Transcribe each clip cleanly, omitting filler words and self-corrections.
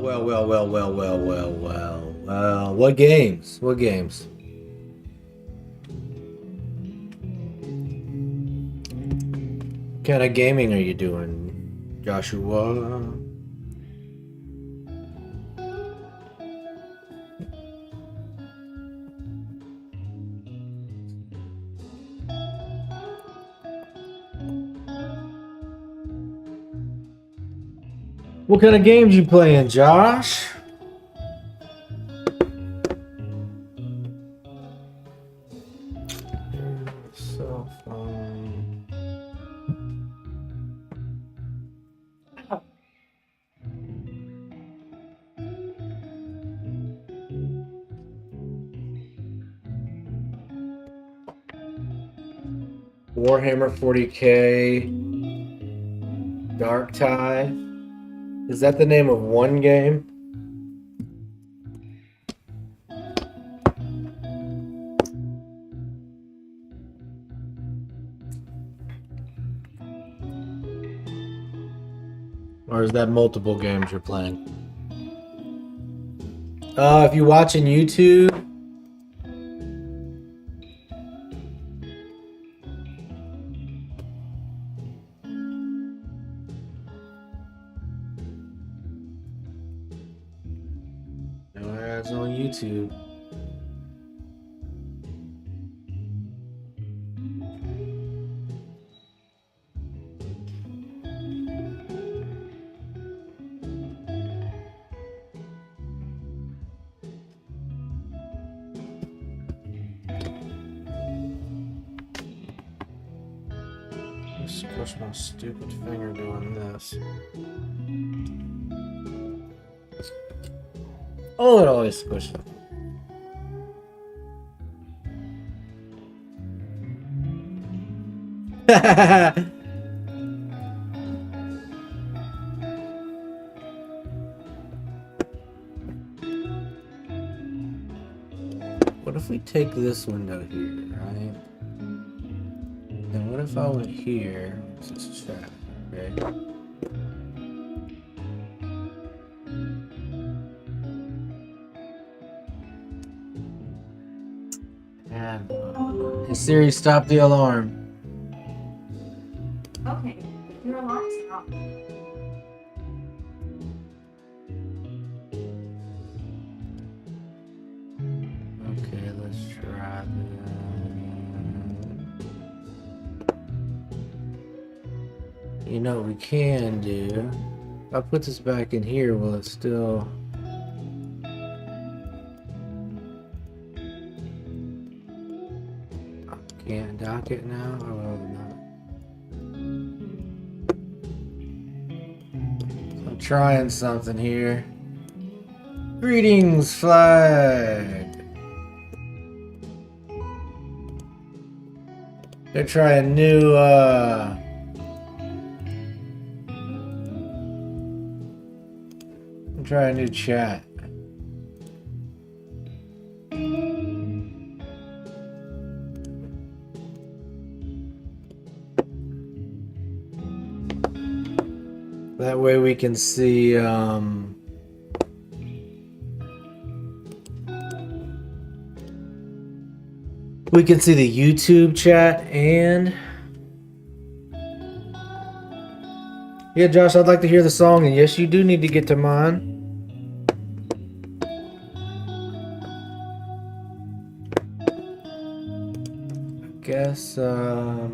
Well. What games? What games? What kind of gaming are you doing, Joshua? What kind of games you playing, Josh? Cell phone. Warhammer 40K. Dark Tide. Is that the name of one game? Or is that multiple games you're playing? If you're watching YouTube, no ads on YouTube. Just push my stupid finger doing this. Oh, it always pushes. What if we take this window here, right? Then what if I went here? Let's chat, okay? And hey Siri, stop the alarm. Okay, your alarm's off. Okay, let's try that. You know what we can do? If I put this back in here, will it still... Can't dock it now? Or will it not? I'm trying something here. Greetings, flag! They're trying new, try a new chat. That way we can see, we can see the YouTube chat and... Yeah, Josh, I'd like to hear the song, and yes, you do need to get to mine. I guess, oh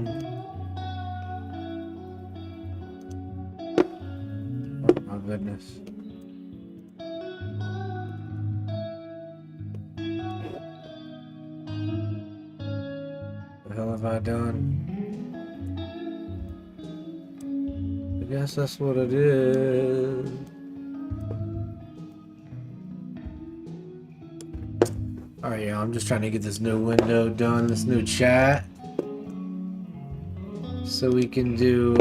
my goodness. What the hell have I done? I guess that's what it is. Alright, yeah, I'm just trying to get this new window done, this new chat. So we can do,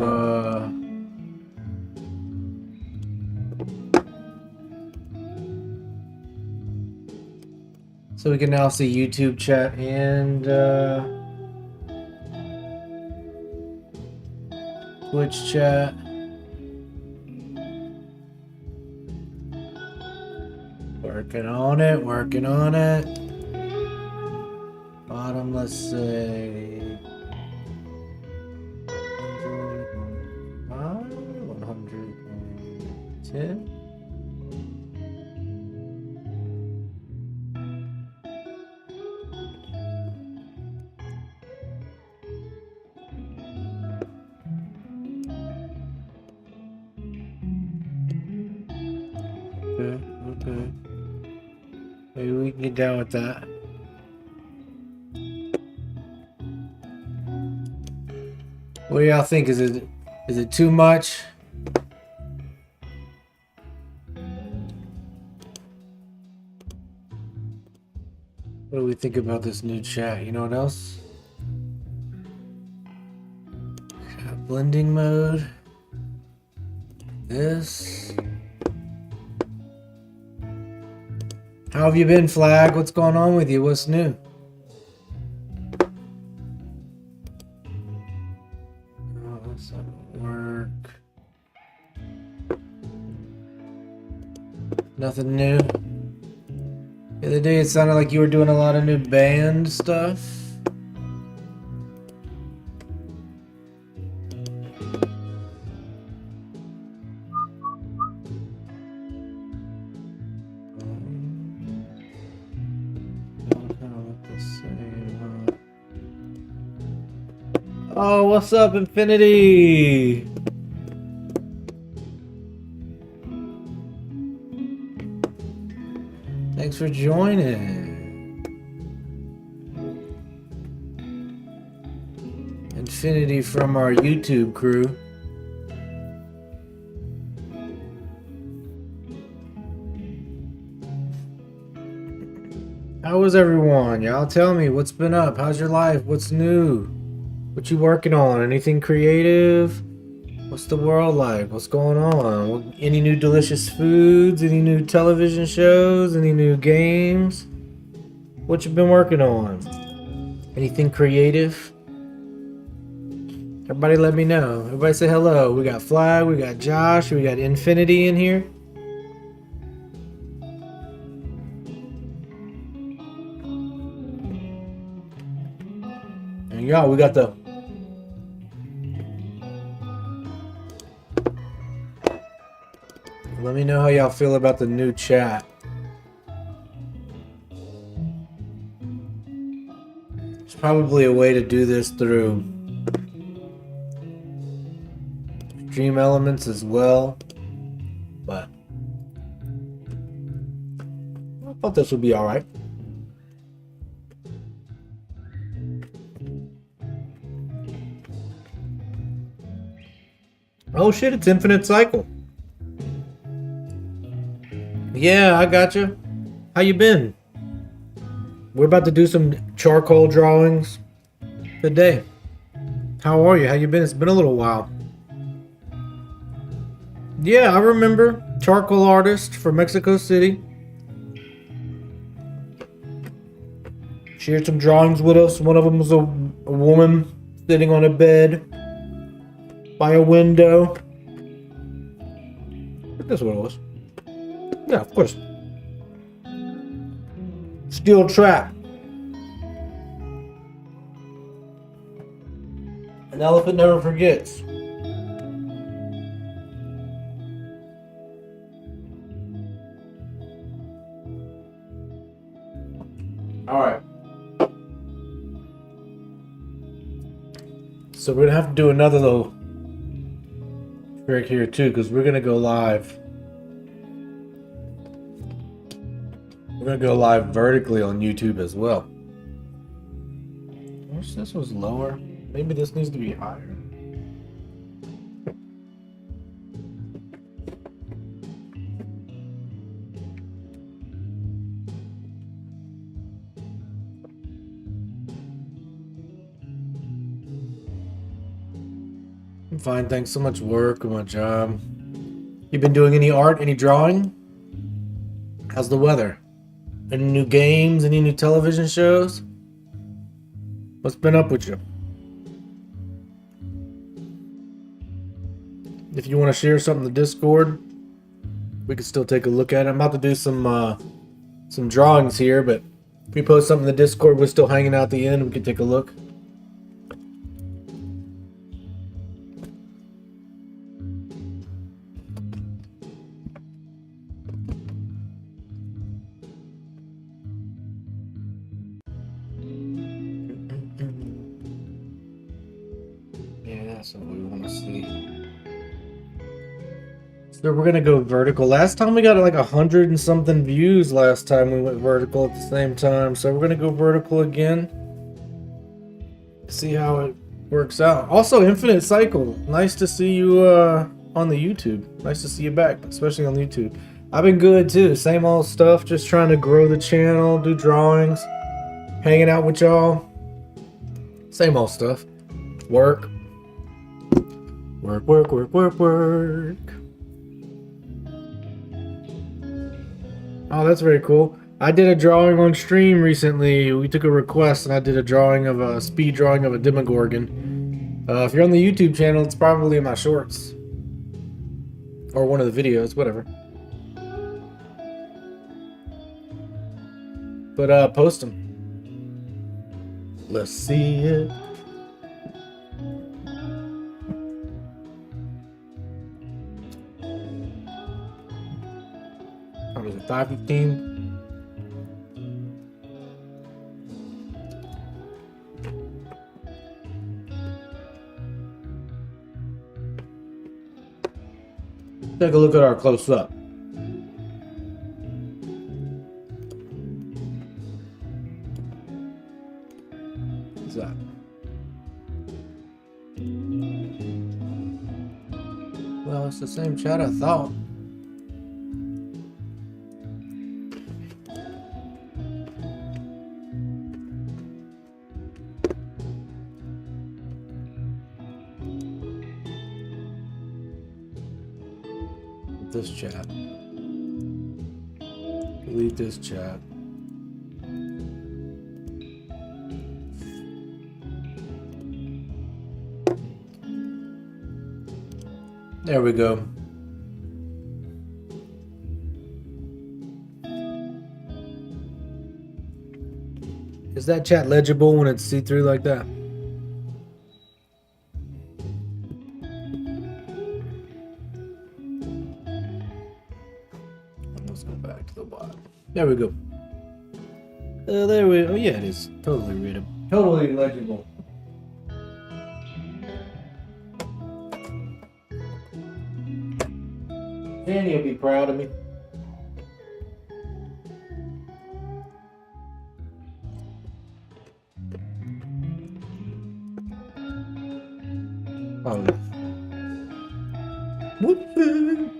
so we can now see YouTube chat and, Twitch chat. Working on it, working on it. Bottom, let's say 110. Okay. Maybe we can get down with that. What do y'all think? Is it too much? What do we think about this new chat? You know what else? Blending mode. This. How have you been, Flag? What's going on with you? What's new? Oh, this doesn't work. Nothing new. The other day it sounded like you were doing a lot of new band stuff. Oh, what's up, Infinity? Thanks for joining. Infinity from our YouTube crew. How was everyone? Y'all tell me what's been up. How's your life? What's new? What you working on? Anything creative? What's the world like? What's going on? Any new delicious foods? Any new television shows? Any new games? What you been working on? Anything creative? Everybody let me know. Everybody say hello. We got Flag, we got Josh, we got Infinity in here. And y'all, we got the let me know how y'all feel about the new chat. There's probably a way to do this through Stream Elements as well, but I thought this would be alright. Oh shit, it's Infinite Cycle. Yeah, I gotcha. How you been? We're about to do some charcoal drawings today. How are you? How you been? It's been a little while. Yeah, I remember. Charcoal artist from Mexico City. Shared some drawings with us. One of them was a woman sitting on a bed by a window. I think that's what it was. Yeah, of course. Steel trap. An elephant never forgets. Alright. So we're gonna have to do another little trick here too, because we're gonna go live. We're gonna go live vertically on YouTube as well. I wish this was lower. Maybe this needs to be higher. I'm fine, thanks. So much work on my job. You been doing any art, any drawing? How's the weather? Any new games? Any new television shows? What's been up with you? If you want to share something in the Discord, we can still take a look at it. I'm about to do some some drawings here, but if we post something in the Discord, we're still hanging out at the end. We can take a look. Yeah, that's what we want to see. So we're gonna go vertical. Last time we got like 100 and something views last time we went vertical at the same time. So we're gonna go vertical again. See how it works out. Also, Infinite Cycle. Nice to see you on the YouTube. Nice to see you back, especially on YouTube. I've been good too. Same old stuff. Just trying to grow the channel, do drawings, hanging out with y'all. Same old stuff. Work. Work, work, work, work, work. Oh, that's very cool. I did a drawing on stream recently. We took a request and I did a drawing of a speed drawing of a Demogorgon. If you're on the YouTube channel, it's probably in my shorts. Or one of the videos, whatever. But post them. Let's see it. What was it, 5:15? Take a look at our close-up. What's that? Well, it's the same chat I thought. This chat. Delete this chat. There we go. Is that chat legible when it's see-through like that? Let's go back to the bottom. There we go. There we. Oh yeah, it is totally readable. Totally legible. Danny will be proud of me. Oh. Whoopsie.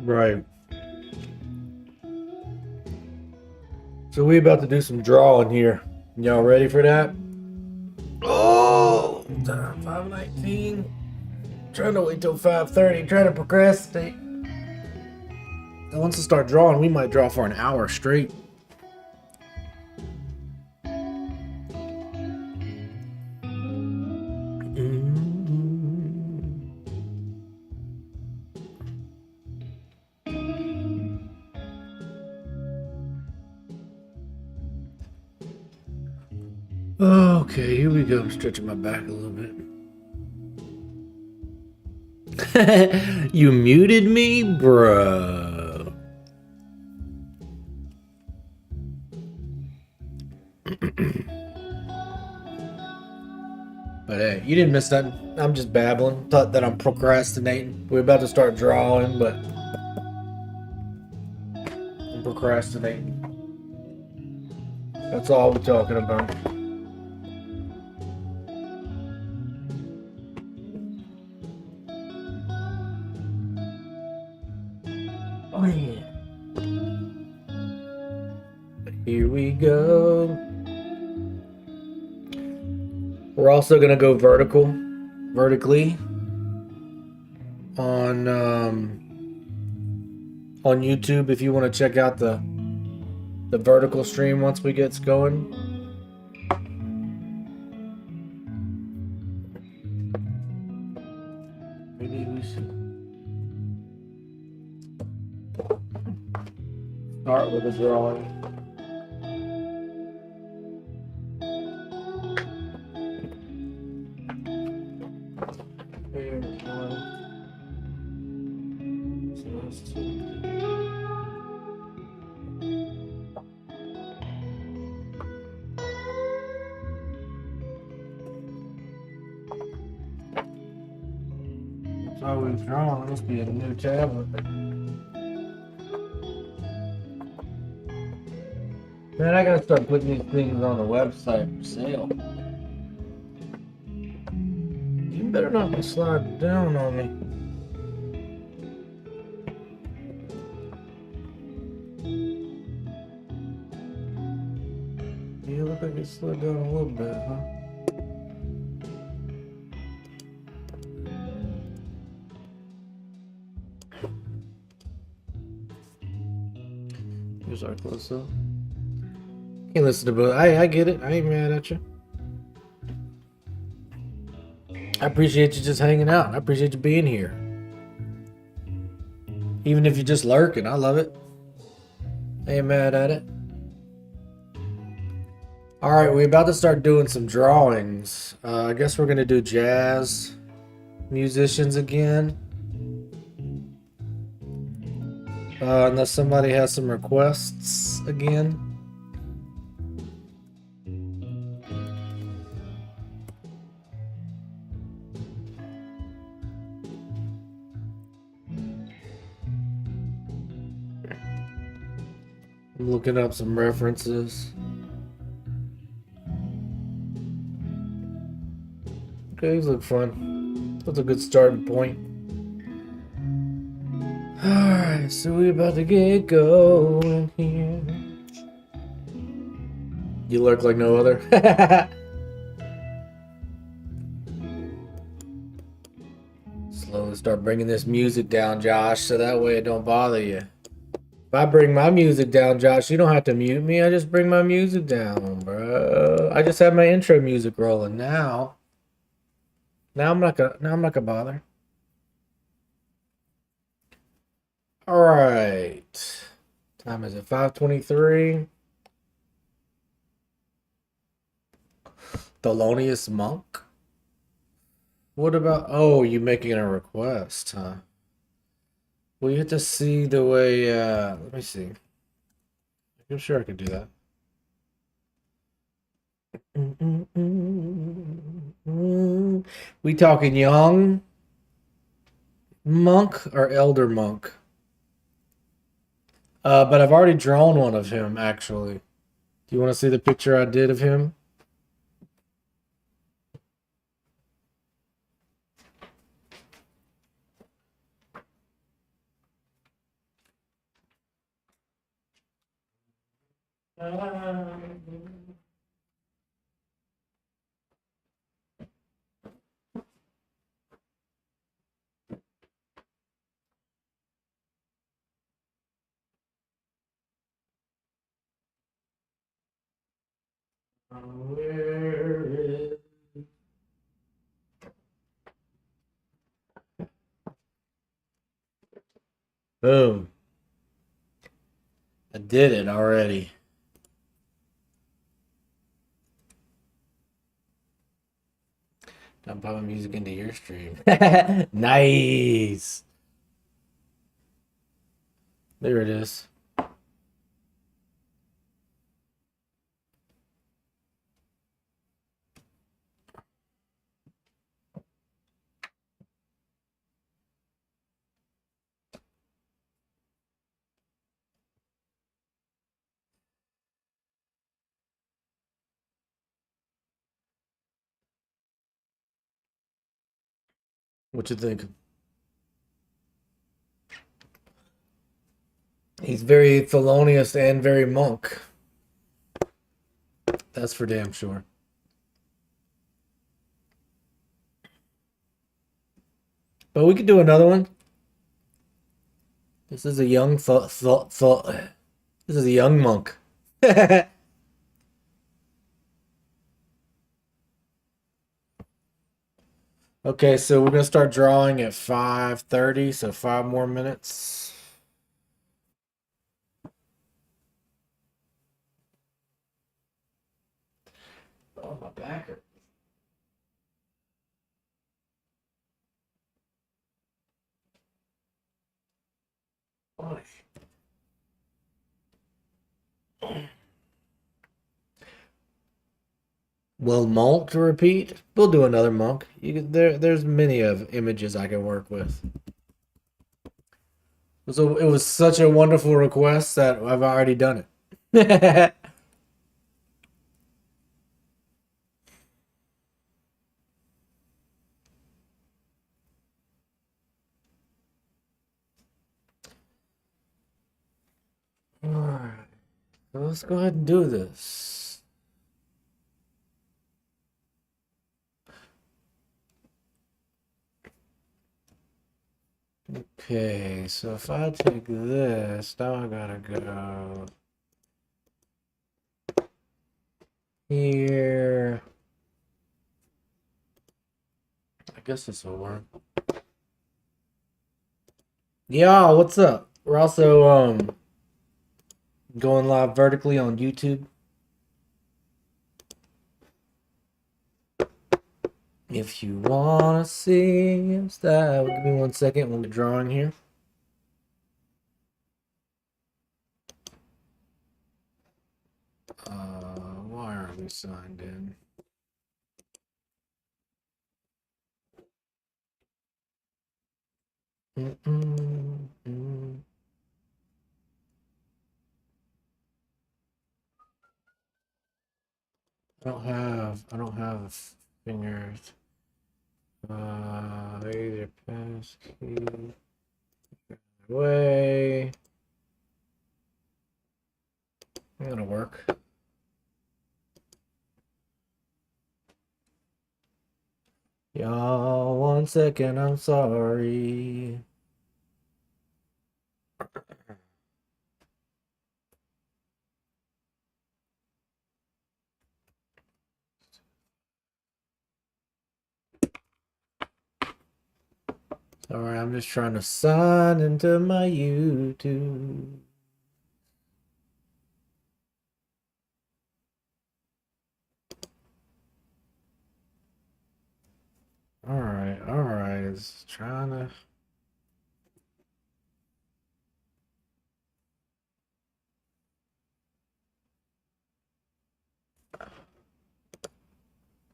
Right. So we about to do some drawing here. Y'all ready for that? Oh, 5:19. Trying to wait till 5:30. Trying to procrastinate. And once I start drawing, we might draw for an hour straight. Okay, here we go. I'm stretching my back a little bit. You muted me, bro. But hey, you didn't miss nothing. I'm just babbling. Thought that I'm procrastinating. We're about to start drawing, but and procrastinate. That's all we're talking about. Oh yeah. Here we go. We're also gonna go vertically on YouTube if you want to check out the vertical stream once we get going. Maybe we should start with a drawing. Here, one. So that's two. That's all we've drawn. This must be a new tablet. Man, I gotta start putting these things on the website for sale. You better not be sliding down on me. You look like it slid down a little bit, huh? Here's our close-up. Can't listen to both. I get it. I ain't mad at you. I appreciate you just hanging out. I appreciate you being here. Even if you're just lurking, I love it. I ain't mad at it. Alright, we're about to start doing some drawings. I guess we're gonna do jazz musicians again. Unless somebody has some requests again. I'm looking up some references. Okay, these look fun. That's a good starting point. Alright, so we're about to get going here. You lurk like no other. Slowly start bringing this music down, Josh, so that way it don't bother you. If I bring my music down, Josh, you don't have to mute me. I just bring my music down, bro. I just have my intro music rolling now. Now I'm not gonna bother. All right. Time is it 5:23? Thelonious Monk? What about, oh, you making a request, huh? Well, you have to see the way, let me see. I'm sure I can do that. We talking young monk or elder monk? But I've already drawn one of him, actually. Do you want to see the picture I did of him? Where is... Boom. I did it already. I'm popping music into your stream. Nice. There it is. What you think? He's very felonious and very monk. That's for damn sure. But we could do another one. This is a young This is a young monk. Okay, so we're gonna start drawing at 5:30, so 5 more minutes. Oh, my back hurts. Well, monk to repeat. We'll do another monk. There's many of images I can work with. So it was such a wonderful request that I've already done it. All right, so let's go ahead and do this. Okay, so if I take this, now I gotta go here. I guess this will work. Yeah, what's up? We're also going live vertically on YouTube. If you wanna see that, give me 1 second. We'll get drawing here. Why aren't we signed in? I don't have fingers. Either pass key away. It's gonna work. Y'all, 1 second, I'm sorry. Sorry, I'm just trying to sign into my YouTube. All right, it's trying to.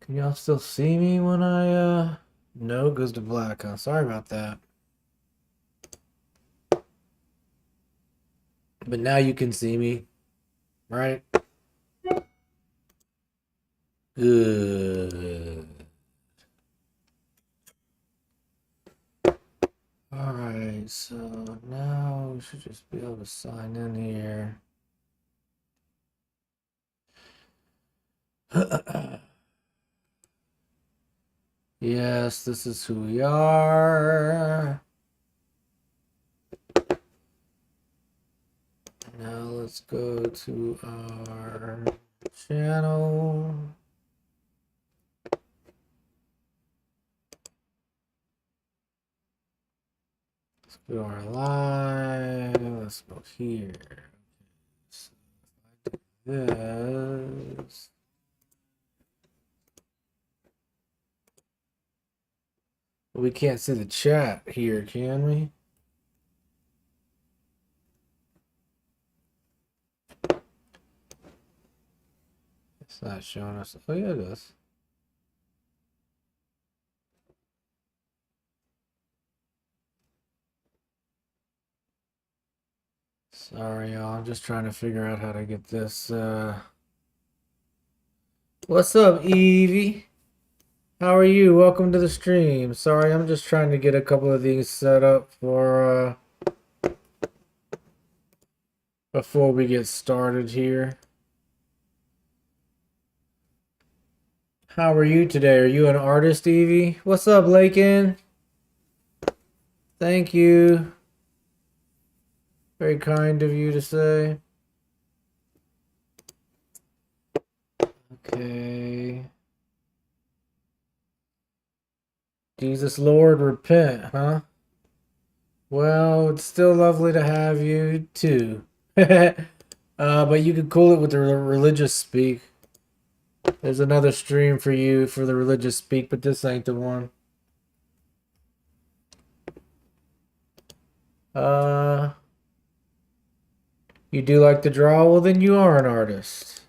Can y'all still see me when I no goes to black, huh? Sorry about that. But now you can see me, right? Good. All right, so now we should just be able to sign in here. Yes, this is who we are. Now let's go to our channel. Let's go to our live. Let's go here. So if I do this. We can't see the chat here, can we? It's not showing us. Oh, yeah, it is. Sorry, y'all. I'm just trying to figure out how to get this. What's up, Evie? How are you? Welcome to the stream. Sorry, I'm just trying to get a couple of these set up for before we get started here. How are you today? Are you an artist, Evie? What's up, Lakin? Thank you. Very kind of you to say. Okay. Jesus Lord, repent, huh? Well, it's still lovely to have you too. But you could cool it with the religious speak. There's another stream for you for the religious speak, but this ain't the one. Uh, you do like to draw? Well, then you are an artist.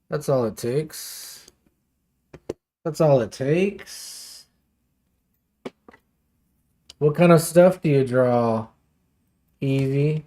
That's all it takes. That's all it takes. What kind of stuff do you draw, Evie?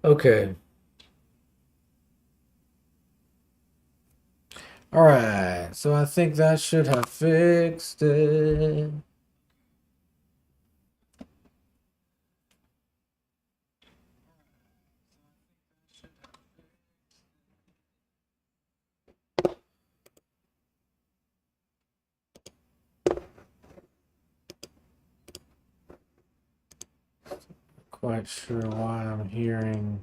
Okay. All right. So I think that should have fixed it. Quite sure why I'm hearing.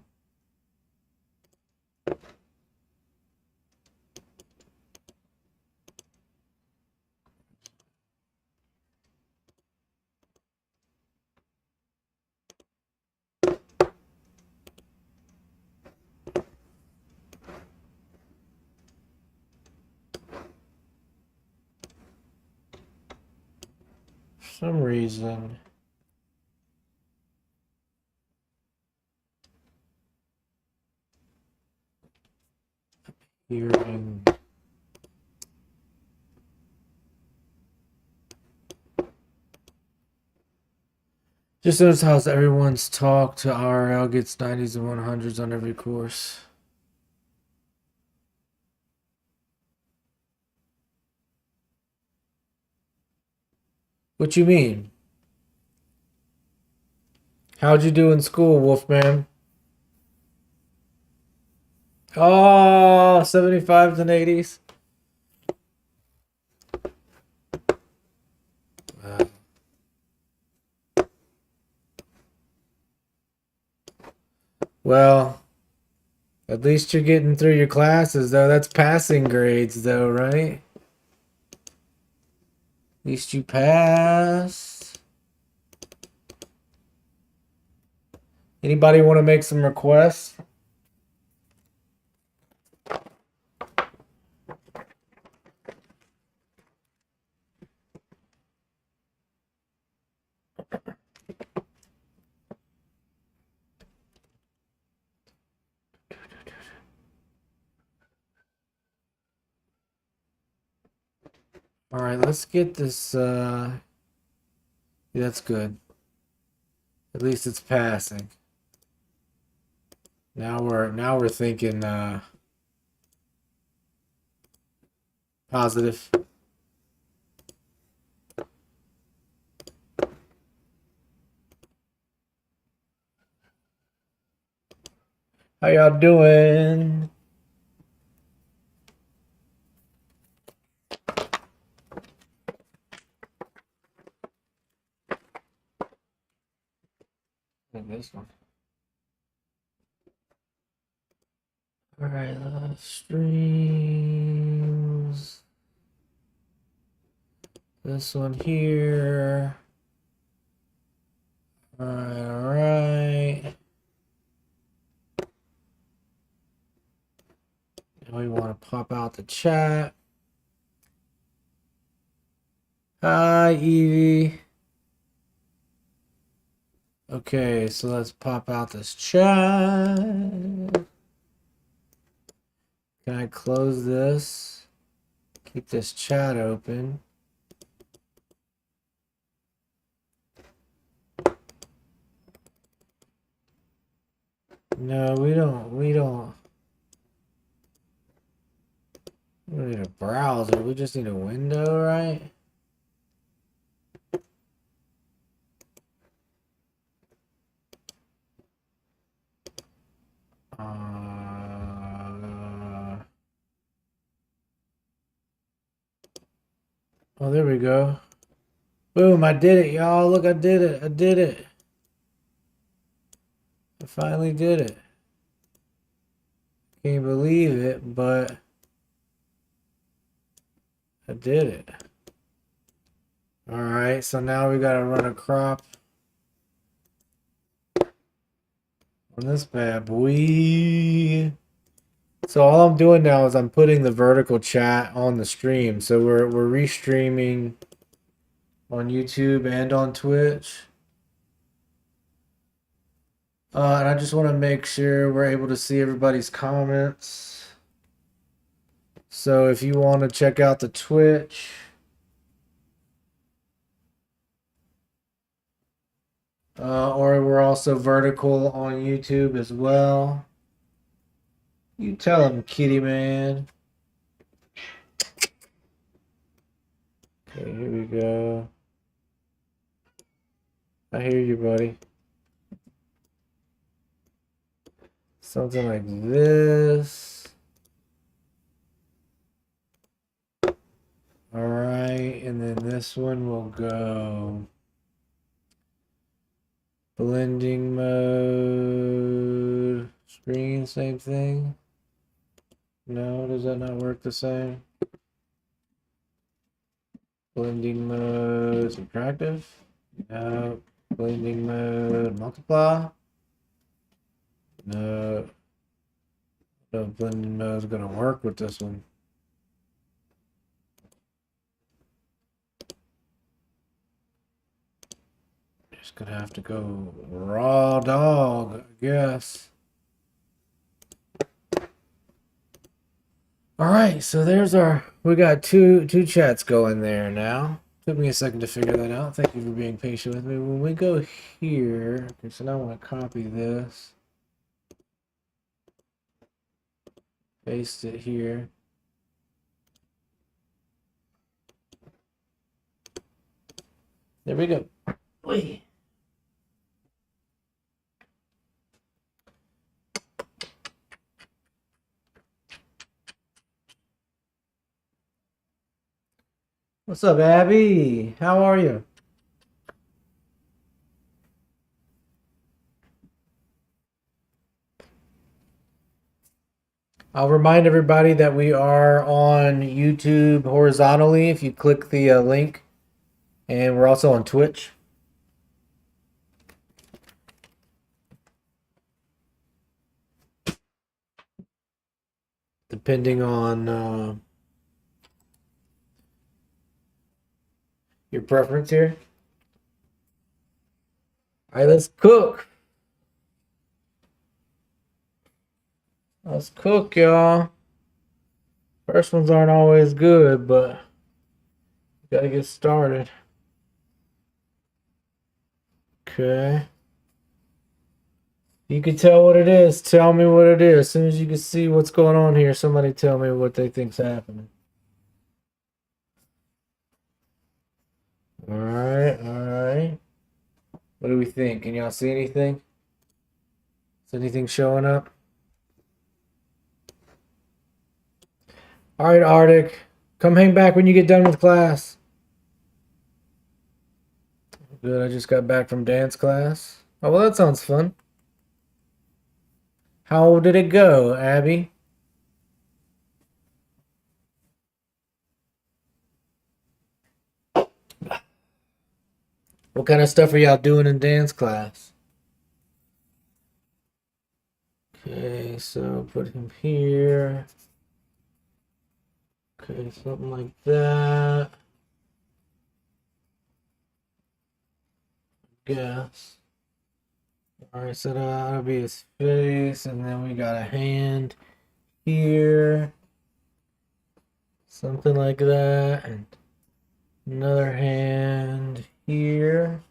For some reason. Hearing. Just notice how everyone's talk to IRL gets 90s and 100s on every course. What you mean? How'd you do in school, Wolfman? Oh, 75s and 80s. Wow. Well, at least you're getting through your classes, though. That's passing grades, though, right? At least you passed. Anybody want to make some requests? All right, let's get this. Yeah, that's good. At least it's passing. Now we're thinking positive. How y'all doing? This one. All right, streams. This one here. All right. Now we want to pop out the chat. Hi, Evie. Okay, so let's pop out this chat. Can I close this? Keep this chat open. No, we don't need a browser. We just need a window, right? Oh, there we go. Boom, I did it, y'all. Look, I did it. I did it. I finally did it. Can't believe it, but I did it. All right, so now we gotta run a crop on this bad boy. So all I'm doing now is I'm putting the vertical chat on the stream. So we're restreaming on YouTube and on Twitch. And I just want to make sure we're able to see everybody's comments. So if you want to check out the Twitch, Or we're also vertical on YouTube as well. You tell him, kitty man. Okay, here we go. I hear you, buddy. Something like this. All right, and then this one will go blending mode, screen, same thing. No, does that not work the same? Blending mode, subtractive. No. Blending mode, multiply. No. No blending mode is gonna work with this one. Just gonna have to go raw dog, I guess. All right, so there's we got two chats going there now. Took me a second to figure that out. Thank you for being patient with me. When we go here, okay, so now I want to copy this. Paste it here. There we go. Wait. What's up, Abby? How are you? I'll remind everybody that we are on YouTube horizontally if you click the link, and we're also on Twitch. Depending on your preference here. All right, let's cook. Let's cook, y'all. First ones aren't always good, but we gotta get started. Okay. You can tell what it is. Tell me what it is. As soon as you can see what's going on here, somebody tell me what they think's happening. All right, all right. What do we think? Can y'all see anything? Is anything showing up? All right, Arctic. Come hang back when you get done with class. Good, I just got back from dance class. Oh, well, that sounds fun. How did it go, Abby? What kind of stuff are y'all doing in dance class? Okay, so put him here. Okay, something like that. Guess. Alright, so that'll be his face, and then we got a hand here. Something like that, and another hand here.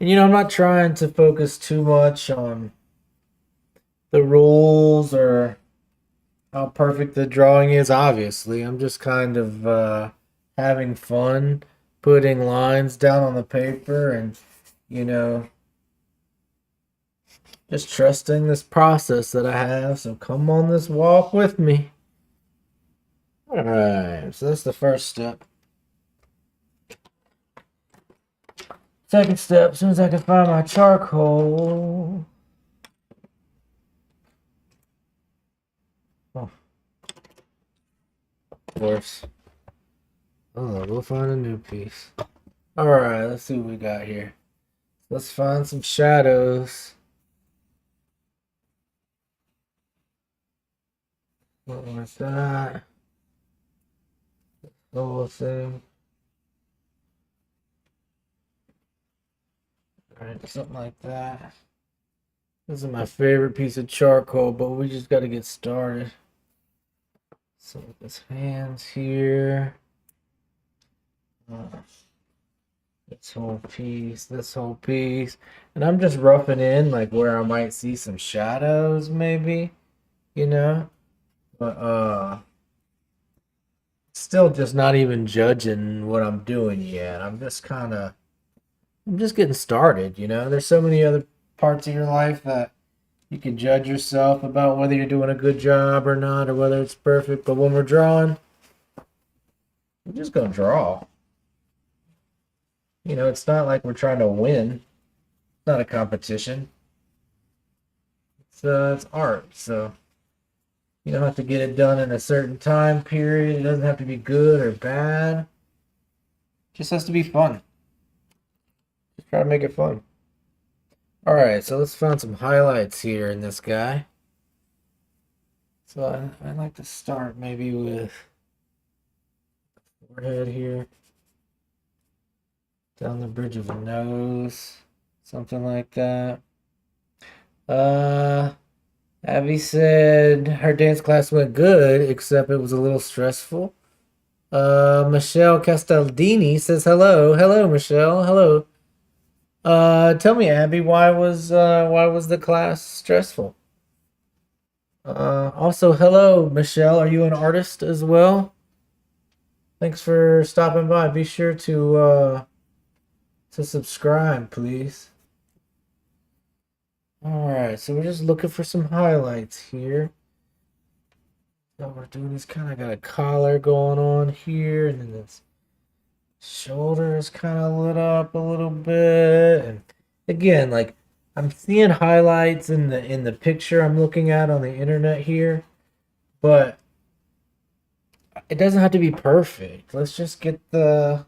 And I'm not trying to focus too much on the rules or how perfect the drawing is, obviously. I'm just kind of having fun putting lines down on the paper and, just trusting this process that I have. So come on this walk with me. All right, so that's the first step. Second step, as soon as I can find my charcoal. Oh. Of course. Oh, we'll find a new piece. All right, let's see what we got here. Let's find some shadows. What was that? The whole thing. Alright, something like that. This is my favorite piece of charcoal, but we just got to get started. So with his hands here. This whole piece. And I'm just roughing in like where I might see some shadows maybe, you know? But still just not even judging what I'm doing yet. I'm just getting started, you know? There's so many other parts of your life that you can judge yourself about whether you're doing a good job or not or whether it's perfect. But when we're drawing, we're just gonna draw. You know, it's not like we're trying to win. It's not a competition. It's art, so you don't have to get it done in a certain time period. It doesn't have to be good or bad. It just has to be fun. Just try to make it fun. All right, so let's find some highlights here in this guy. So I'd like to start maybe with forehead here, down the bridge of the nose, something like that. Abby said her dance class went good, except it was a little stressful. Michelle Castaldini says hello. Hello, Michelle. Hello. Tell me, Abby, why was the class stressful? Also, hello, Michelle. Are you an artist as well? Thanks for stopping by. Be sure to subscribe, please. All right, so we're just looking for some highlights here. What we're doing is kind of got a collar going on here, and then this shoulder is kind of lit up a little bit. And again, like I'm seeing highlights in the picture I'm looking at on the internet here, but it doesn't have to be perfect. Let's just get some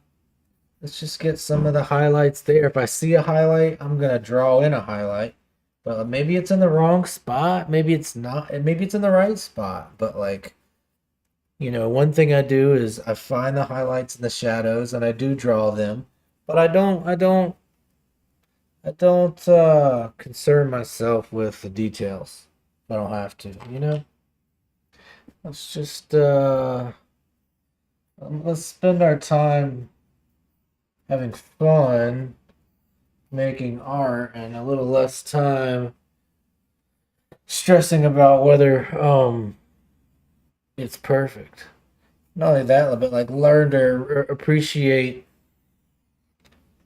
of the highlights there. If I see a highlight, I'm gonna draw in a highlight. But maybe it's in the wrong spot. Maybe it's not. And maybe it's in the right spot. But like, you know, one thing I do is I find the highlights and the shadows and I do draw them. But I don't concern myself with the details. I don't have to, you know? Let's just let's spend our time having fun making art and a little less time stressing about whether it's perfect. Not only that, but like learn to appreciate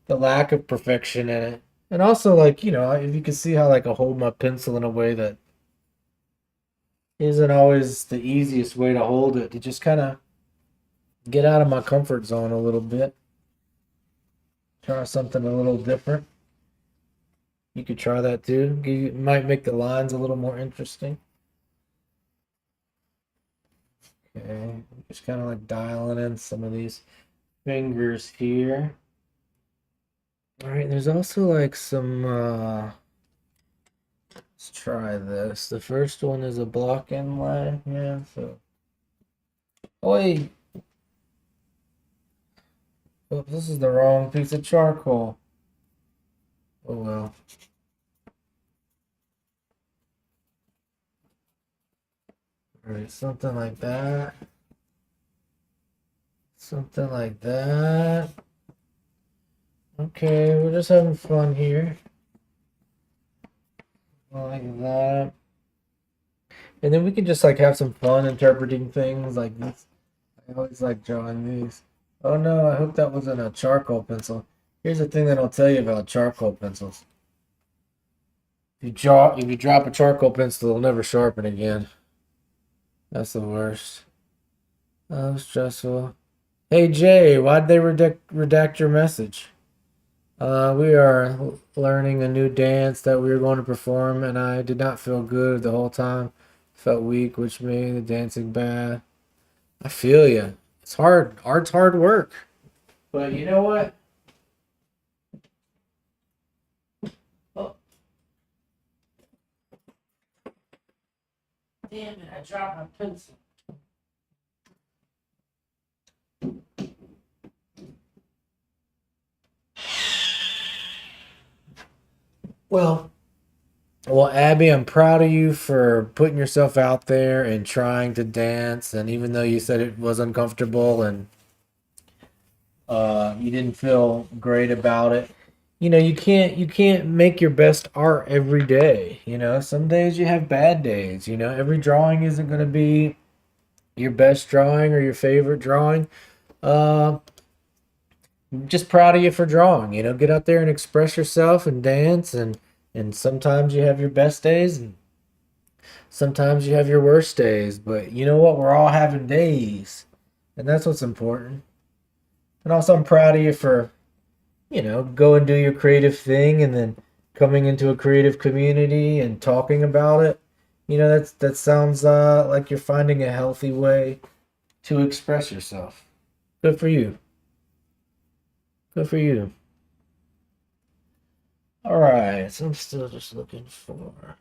the lack of perfection in it. And also like, you know, if you can see how like I hold my pencil in a way that isn't always the easiest way to hold it, to just kind of get out of my comfort zone a little bit. Try something a little different. You could try that too. Might make the lines a little more interesting. Okay, just kind of like dialing in some of these fingers here. All right, there's also like some, let's try this. The first one is a block inlay. Yeah, so. Oh, wait. Oh, this is the wrong piece of charcoal. Oh well. All right, something like that. Something like that. Okay, we're just having fun here. Like that. And then we can just like have some fun interpreting things like this. I always like drawing these. Oh no, I hope that wasn't a charcoal pencil. Here's the thing that I'll tell you about charcoal pencils. If you drop a charcoal pencil, it'll never sharpen again. That's the worst. Oh, stressful. Hey Jay, why'd they redact your message? We are learning a new dance that we were going to perform, and I did not feel good the whole time. Felt weak, which made the dancing bad. I feel you. It's hard. Art's hard work. But you know what? Oh, damn it, I dropped my pencil. Well, Abby, I'm proud of you for putting yourself out there and trying to dance. And even though you said it was uncomfortable and You didn't feel great about it. You can't make your best art every day. Some days you have bad days. Every drawing isn't going to be your best drawing or your favorite drawing. Uh, I'm just proud of you for drawing. Get out there and express yourself and dance, and sometimes you have your best days and sometimes you have your worst days. But you know what? We're all having days, and that's what's important. And also, I'm proud of you for go and do your creative thing and then coming into a creative community and talking about it. That sounds like you're finding a healthy way to express yourself. Good for you. Good for you. All right, so I'm still just looking for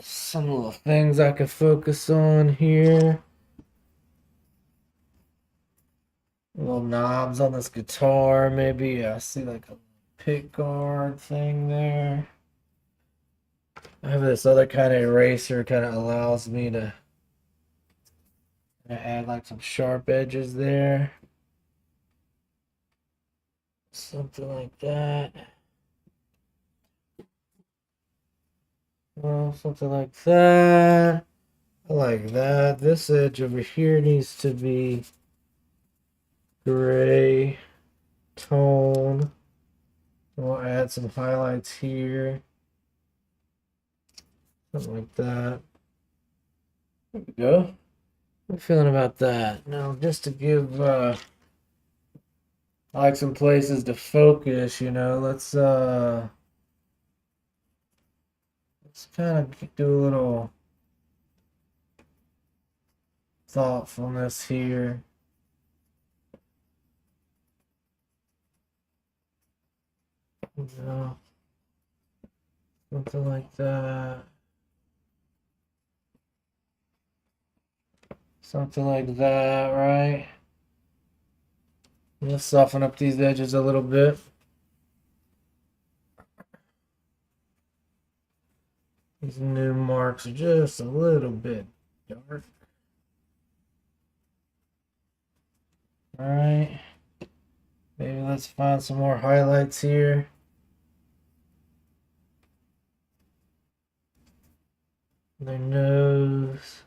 some little things I can focus on here. Little knobs on this guitar, maybe. I see like a pick guard thing there. I have this other kind of eraser, kind of allows me to add like some sharp edges there. Something like that. Well, something like that. I like that. This edge over here needs to be gray tone. We'll add some highlights here. Something like that. There we go. What are you feeling about that? Now, just to give I like some places to focus, let's kind of do a little thoughtfulness here. Something like that. Something like that, right? Let's soften up these edges a little bit. These new marks are just a little bit dark. All right. Maybe let's find some more highlights here. Their nose,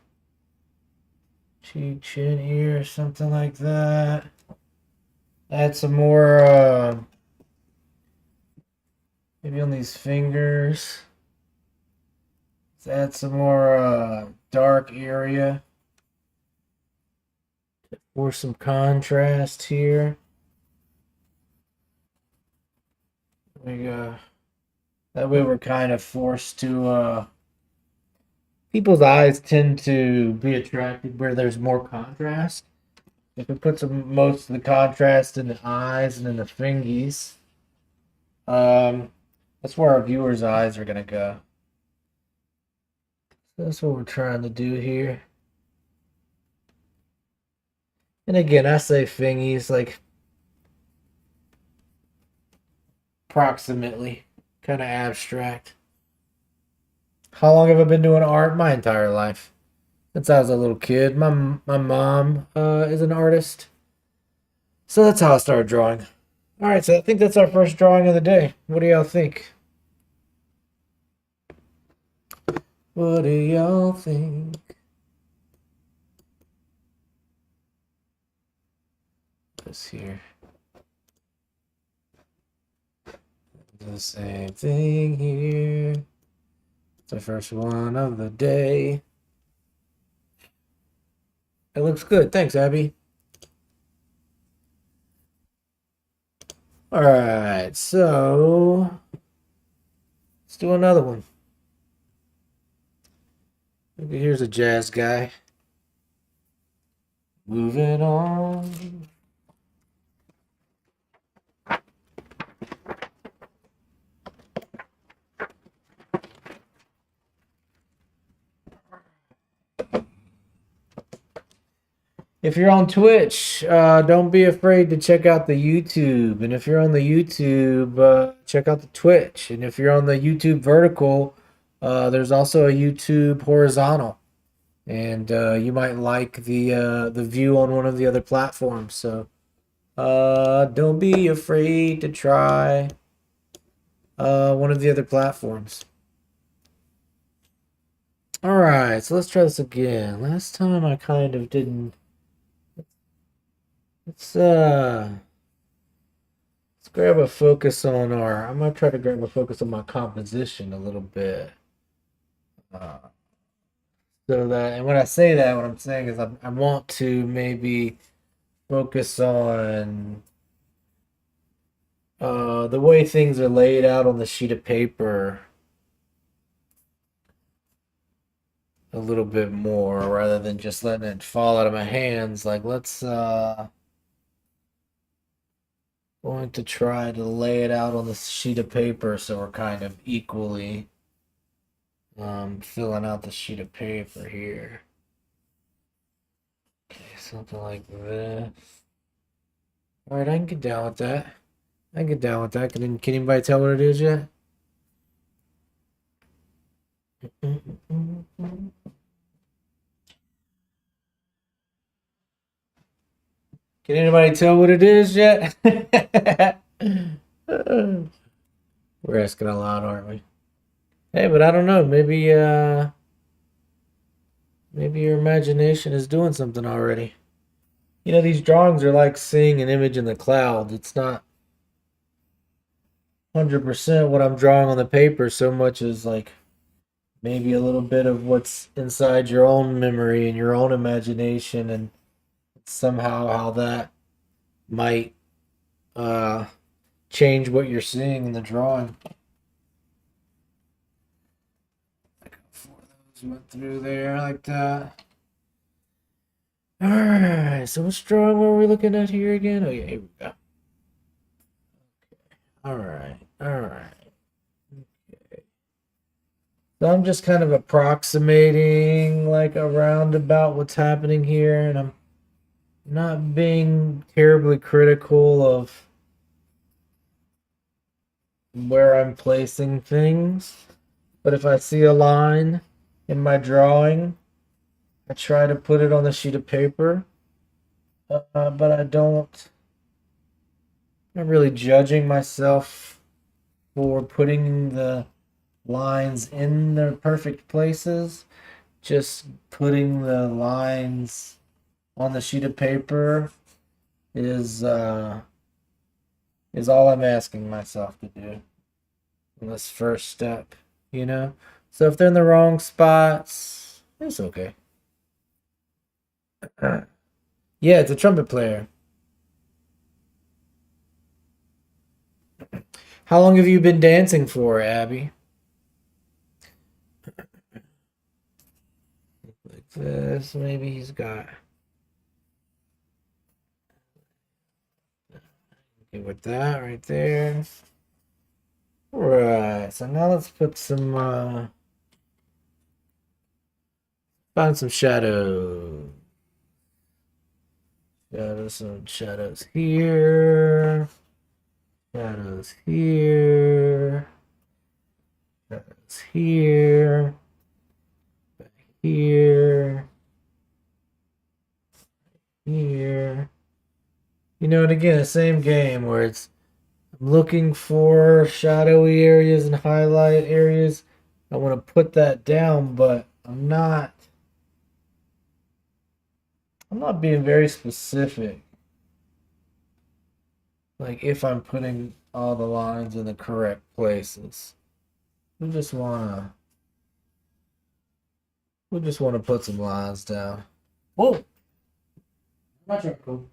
cheek, chin, ear, something like that. Add some more, maybe on these fingers. Let's add some more dark area for some contrast here. There we go. That way we're kind of forced to people's eyes tend to be attracted where there's more contrast. If we put most of the contrast in the eyes and in the fingies, that's where our viewers' eyes are gonna go. So that's what we're trying to do here. And again, I say fingies like approximately, kind of abstract. How long have I been doing art? My entire life. Since I was a little kid. My mom is an artist. So that's how I started drawing. All right, so I think that's our first drawing of the day. What do y'all think? What do y'all think? This here. The same thing here. It's the first one of the day. It looks good. Thanks, Abby. All right, so let's do another one. Maybe here's a jazz guy. Moving on. If you're on Twitch, don't be afraid to check out the YouTube. And if you're on the YouTube, check out the Twitch. And if you're on the YouTube vertical, there's also a YouTube horizontal. and you might like the view on one of the other platforms. So don't be afraid to try one of the other platforms. All right, so let's try this again. Last time I kind of didn't. Let's grab a focus on our. I'm gonna try to grab a focus on my composition a little bit. Uh, so that, and when I say that, what I'm saying is I want to maybe focus on the way things are laid out on the sheet of paper a little bit more rather than just letting it fall out of my hands. Like let's going to try to lay it out on the sheet of paper so we're kind of equally filling out the sheet of paper here. Okay, something like this. All right, I can get down with that. I can get down with that. Can anybody tell what it is yet? Can anybody tell what it is yet? We're asking a lot, aren't we? Hey, but I don't know. Maybe your imagination is doing something already. You know, these drawings are like seeing an image in the cloud. It's not 100% what I'm drawing on the paper so much as like maybe a little bit of what's inside your own memory and your own imagination, and somehow how that might uh change what you're seeing in the drawing. Like 4 of those went through there like that. All right, so which drawing were we looking at here again? Oh yeah, here we go. Okay. All right, all right. Okay. So I'm just kind of approximating like around about what's happening here, and I'm not being terribly critical of where I'm placing things. But if I see a line in my drawing, I try to put it on the sheet of paper. But I don't. I'm not really judging myself for putting the lines in their perfect places. Just putting the lines on the sheet of paper is all I'm asking myself to do in this first step, you know? So if they're in the wrong spots, it's okay. Yeah, it's a trumpet player. How long have you been dancing for, Abby? Like this, maybe he's got. Okay, with that right there. Right, so now let's put some find some shadows. Some shadows here. Shadows here. Shadows here. Back here. Here. You know, and again, the same game where I'm looking for shadowy areas and highlight areas. I want to put that down, but I'm not being very specific. Like if I'm putting all the lines in the correct places. We just wanna put some lines down. Whoa. My truck, cool.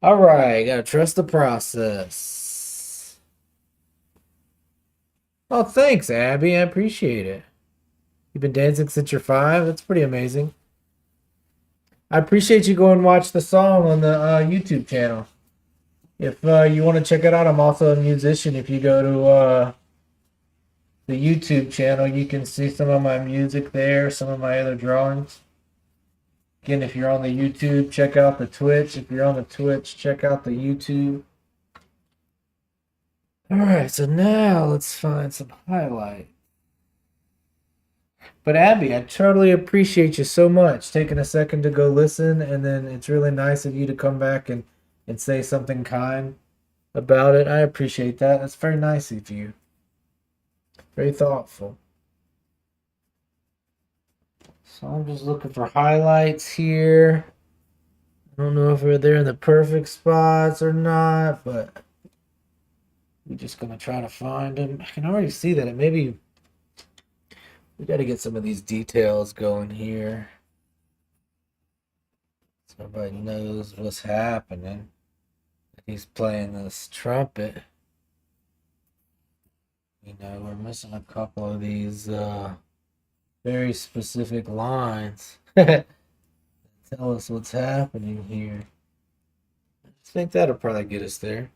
All right, gotta trust the process. Oh, thanks, Abby. I appreciate it. You've been dancing since you're 5? That's pretty amazing. I appreciate you going and watch the song on the YouTube channel. If you want to check it out, I'm also a musician. If you go to the YouTube channel, you can see some of my music there, some of my other drawings. Again, if you're on the YouTube, check out the Twitch. If you're on the Twitch, check out the YouTube. All right, so now let's find some highlight. But Abby, I totally appreciate you so much taking a second to go listen, and then it's really nice of you to come back and say something kind about it. I appreciate that. That's very nice of you. Very thoughtful. So I'm just looking for highlights here. I don't know if they're in the perfect spots or not, but we're just gonna try to find them. I can already see that it maybe we got to get some of these details going here so everybody knows what's happening. He's playing this trumpet. You know, we're missing a couple of these very specific lines. Tell us what's happening here. I think that'll probably get us there.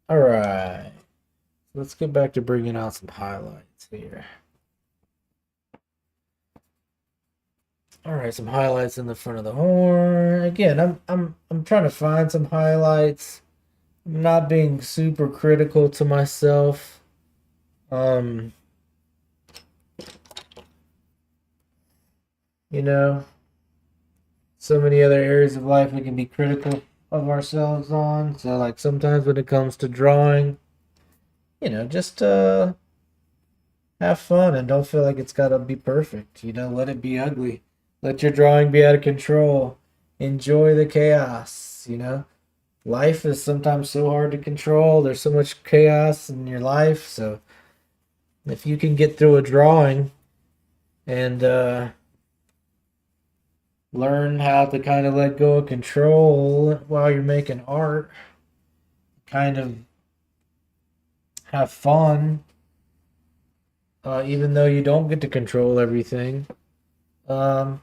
All right. Let's get back to bringing out some highlights here. All right, some highlights in the front of the horn. Again, I'm trying to find some highlights. I'm not being super critical to myself. You know, so many other areas of life we can be critical of ourselves on. So like sometimes when it comes to drawing, just have fun and don't feel like it's got to be perfect. Let it be ugly. Let your drawing be out of control. Enjoy the chaos. Life is sometimes so hard to control. There's so much chaos in your life. So if you can get through a drawing and learn how to kind of let go of control while you're making art, kind of have fun, even though you don't get to control everything. I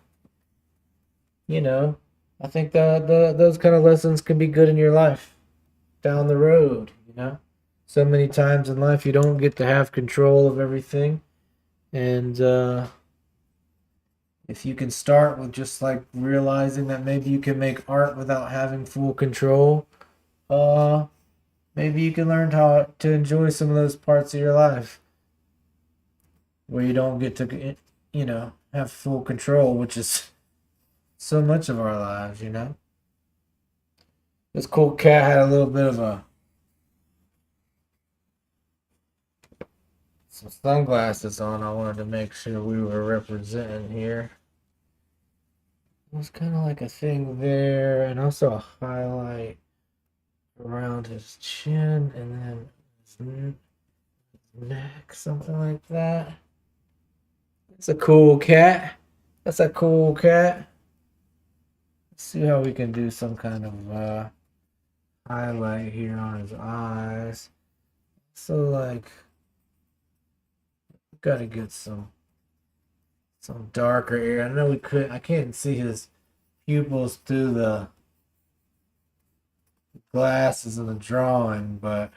think those kind of lessons can be good in your life down the road. So many times in life you don't get to have control of everything. And if you can start with just like realizing that maybe you can make art without having full control, maybe you can learn how to enjoy some of those parts of your life where you don't get to, have full control, which is so much of our lives. This cool cat had a little bit of some sunglasses on. I wanted to make sure we were representing here. It was kind of like a thing there, and also a highlight around his chin, and then his neck, something like that. It's a cool cat. That's a cool cat. Let's see how we can do some kind of highlight here on his eyes. So like, gotta get some darker area. I know I can't see his pupils through the glasses in the drawing, but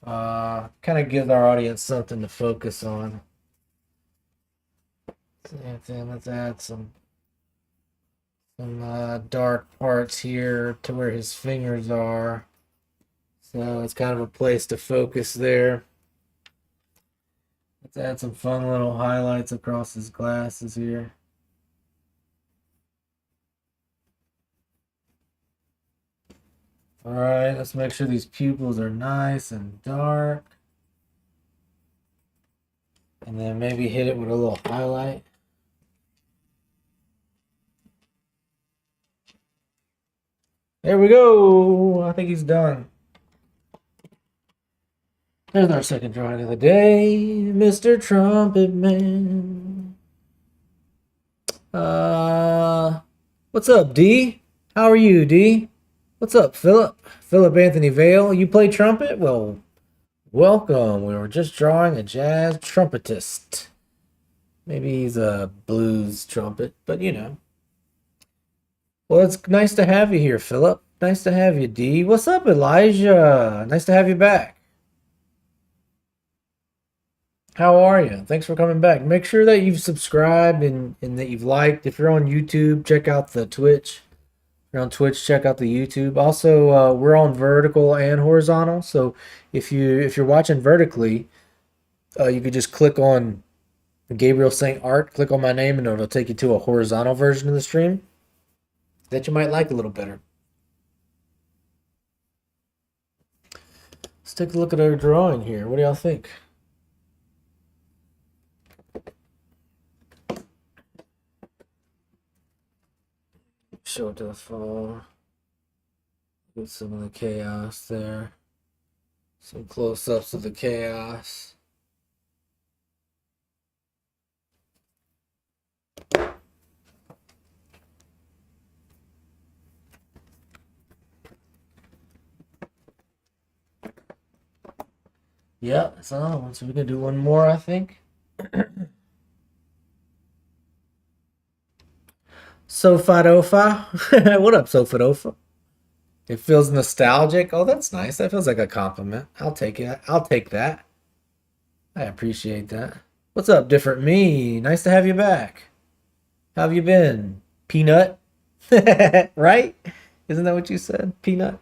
kind of give our audience something to focus on. Let's add some dark parts here to where his fingers are. So it's kind of a place to focus there. Let's add some fun little highlights across his glasses here. All right, let's make sure these pupils are nice and dark. And then maybe hit it with a little highlight. There we go. I think he's done. There's our second drawing of the day, Mr. Trumpet Man. What's up, D? How are you, D? What's up, Philip? Philip Anthony Vale. You play trumpet? Well, welcome. We were just drawing a jazz trumpetist. Maybe he's a blues trumpet, but Well, it's nice to have you here, Philip. Nice to have you, D. What's up, Elijah? Nice to have you back. How are you? Thanks for coming back. Make sure that you've subscribed and that you've liked. If you're on YouTube, check out the Twitch. If you're on Twitch, check out the YouTube. Also, we're on vertical and horizontal. So if you're watching vertically, you could just click on Gabriel St. Art. Click on my name and it'll take you to a horizontal version of the stream that you might like a little better. Let's take a look at our drawing here. What do y'all think? Show it to the phone. Get some of the chaos there. Some close-ups of the chaos. Yeah, that's another one. So we can do one more, I think. Sofadofa. What up, Sofadofa? It feels nostalgic. Oh, that's nice. That feels like a compliment. I'll take it. I'll take that. I appreciate that. What's up, different me? Nice to have you back. How have you been? Peanut? Right? Isn't that what you said? Peanut?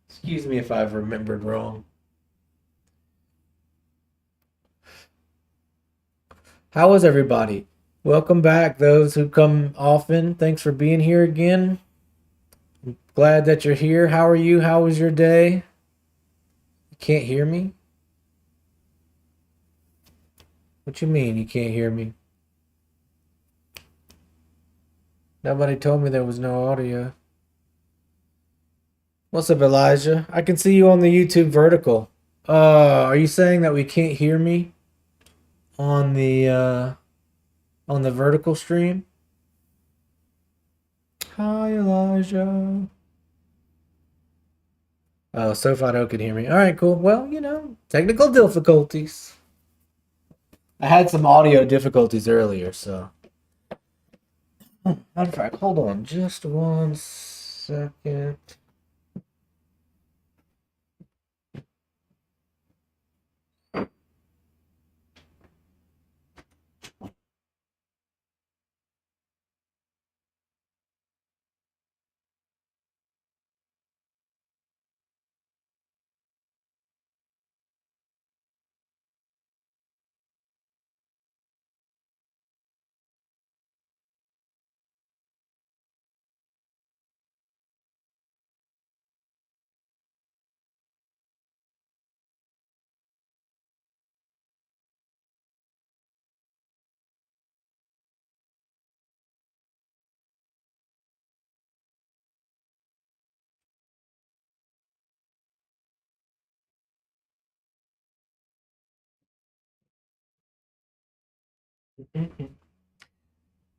Excuse me if I've remembered wrong. How is everybody? Welcome back, those who come often. Thanks for being here again. I'm glad that you're here. How are you? How was your day? You can't hear me? What you mean you can't hear me? Nobody told me there was no audio. What's up, Elijah? I can see you on the YouTube vertical. Are you saying that we can't hear me on the vertical stream? Hi, Elijah. Oh, Sofado can hear me. All right, cool. Well, technical difficulties. I had some audio difficulties earlier, so. Matter of fact, hold on just 1 second.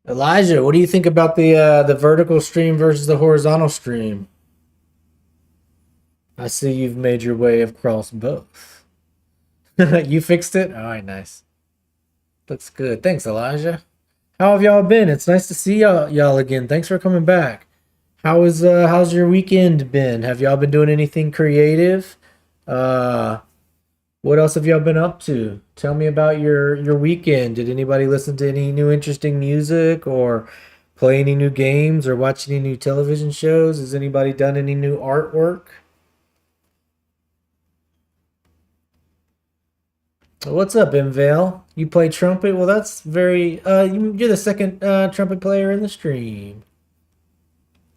Elijah, what do you think about the vertical stream versus the horizontal stream? I see you've made your way across both. You fixed it? All right, nice. Looks good. Thanks, Elijah. How have y'all been? It's nice to see y'all again. Thanks for coming back. How's your weekend been? Have y'all been doing anything creative? Uh, what else have y'all been up to? Tell me about your weekend. Did anybody listen to any new interesting music or play any new games or watch any new television shows? Has anybody done any new artwork? What's up, Imvale? You play trumpet? Well, that's very you're the second trumpet player in the stream.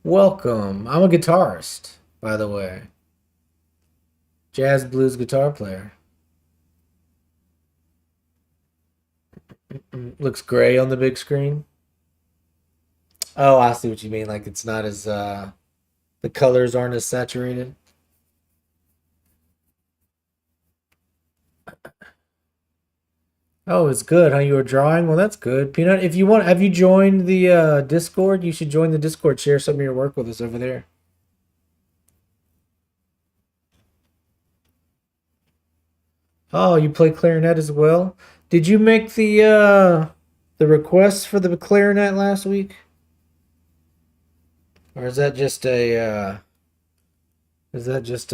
Welcome. I'm a guitarist, by the way. Jazz blues guitar player. Looks gray on the big screen. Oh, I see what you mean. Like it's not as the colors aren't as saturated. Oh, it's good, huh? You were drawing? Well, that's good. Peanut, if you want, have you joined the Discord? You should join the Discord. Share some of your work with us over there. Oh, you play clarinet as well? Did you make the request for the clarinet last week? Or is that just a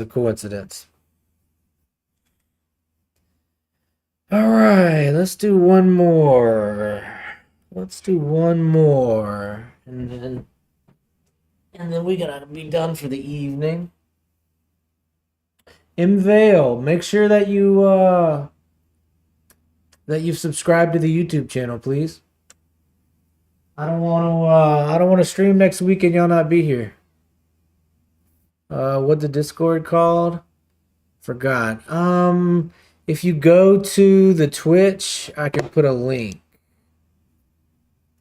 coincidence? All right, let's do one more. Let's do one more. And then we're gonna be done for the evening. Mvale, make sure that you've subscribed to the YouTube channel, please. I don't want to stream next week and y'all not be here. What the Discord called? Forgot. If you go to the Twitch, I can put a link.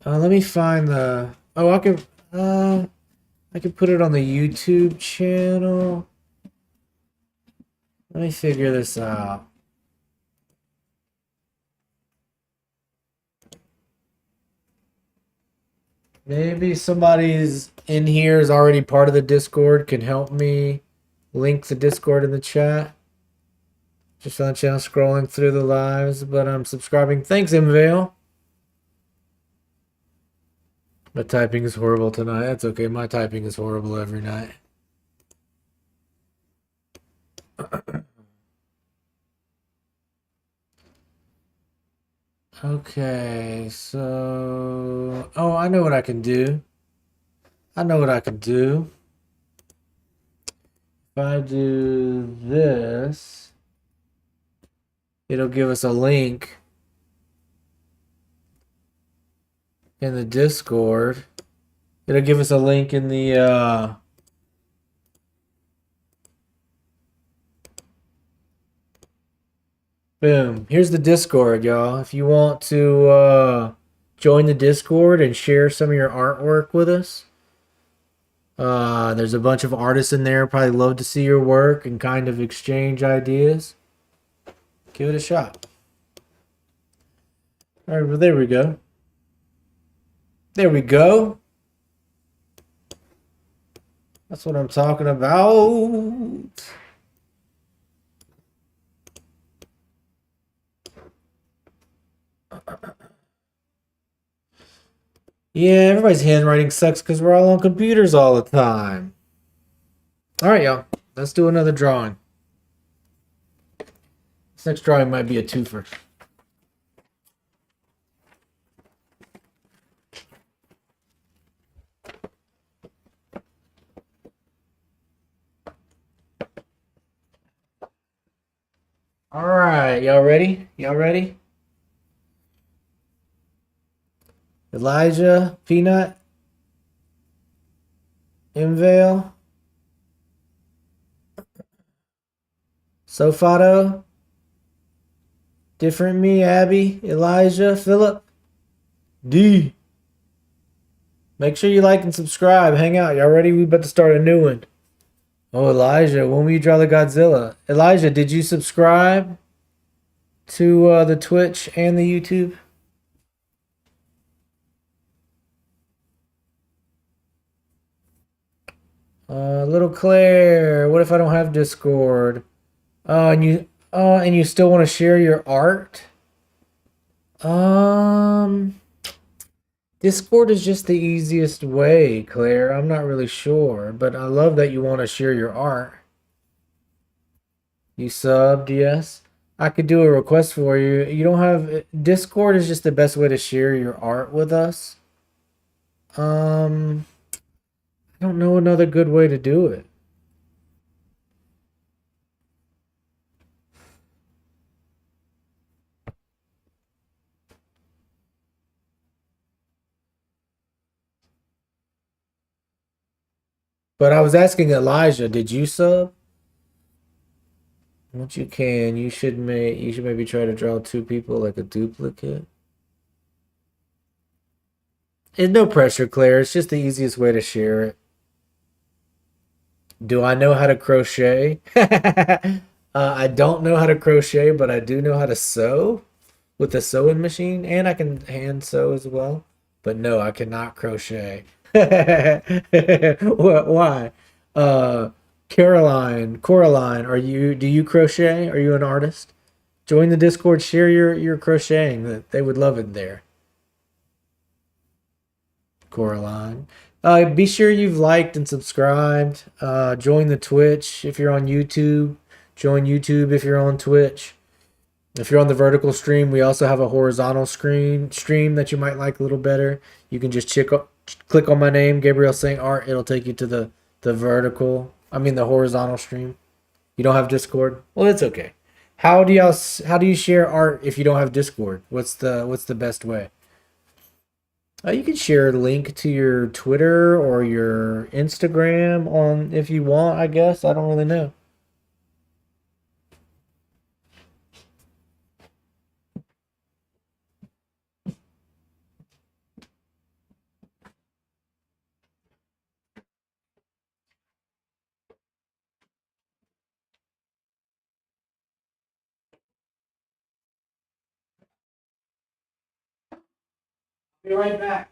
Let me find the. Oh, I can. I can put it on the YouTube channel. Let me figure this out. Maybe somebody's in here is already part of the Discord, can help me link the Discord in the chat. Just on the channel scrolling through the lives, but I'm subscribing. Thanks, Mvale. My typing is horrible tonight. That's okay. My typing is horrible every night. Okay, so... Oh, I know what I can do. I know what I can do. If I do this, it'll give us a link in the Discord. It'll give us a link in the boom. Here's the Discord, y'all. If you want to join the Discord and share some of your artwork with us, there's a bunch of artists in there. Probably love to see your work and kind of exchange ideas. Give it a shot. All right, well, there we go. There we go. That's what I'm talking about. Yeah, everybody's handwriting sucks because we're all on computers all the time. All right, y'all. Let's do another drawing. This next drawing might be a twofer. All right, y'all ready? Y'all ready? Elijah, Peanut, Mvale, Sofato, Different Me, Abby, Elijah, Philip, D. Make sure you like and subscribe. Hang out. Y'all ready? We about to start a new one. Oh, Elijah, when will you draw the Godzilla? Elijah, did you subscribe to the Twitch and the YouTube? Little Claire, what if I don't have Discord? And you still want to share your art? Discord is just the easiest way, Claire. I'm not really sure, but I love that you want to share your art. You subbed, yes. I could do a request for you. You don't have Discord is just the best way to share your art with us. I don't know another good way to do it. But I was asking Elijah, did you sub? Once you can, you should maybe try to draw two people like a duplicate. It's no pressure, Claire. It's just the easiest way to share it. Do I know how to crochet? I don't know how to crochet, but I do know how to sew with the sewing machine, and I can hand sew as well. But no, I cannot crochet. What? Why? Coraline, do you crochet? Are you an artist? Join the Discord, share your crocheting. They would love it there. Coraline. Be sure you've liked and subscribed. Join the Twitch if you're on YouTube. Join YouTube if you're on Twitch. If you're on the vertical stream, we also have a horizontal stream that you might like a little better. You can just click on my name, Gabriel St. Art. It'll take you to the horizontal stream. You don't have Discord? Well, it's okay. How do you share art if you don't have Discord? What's the best way? You can share a link to your Twitter or your Instagram on if you want, I guess. I don't really know. Be right back.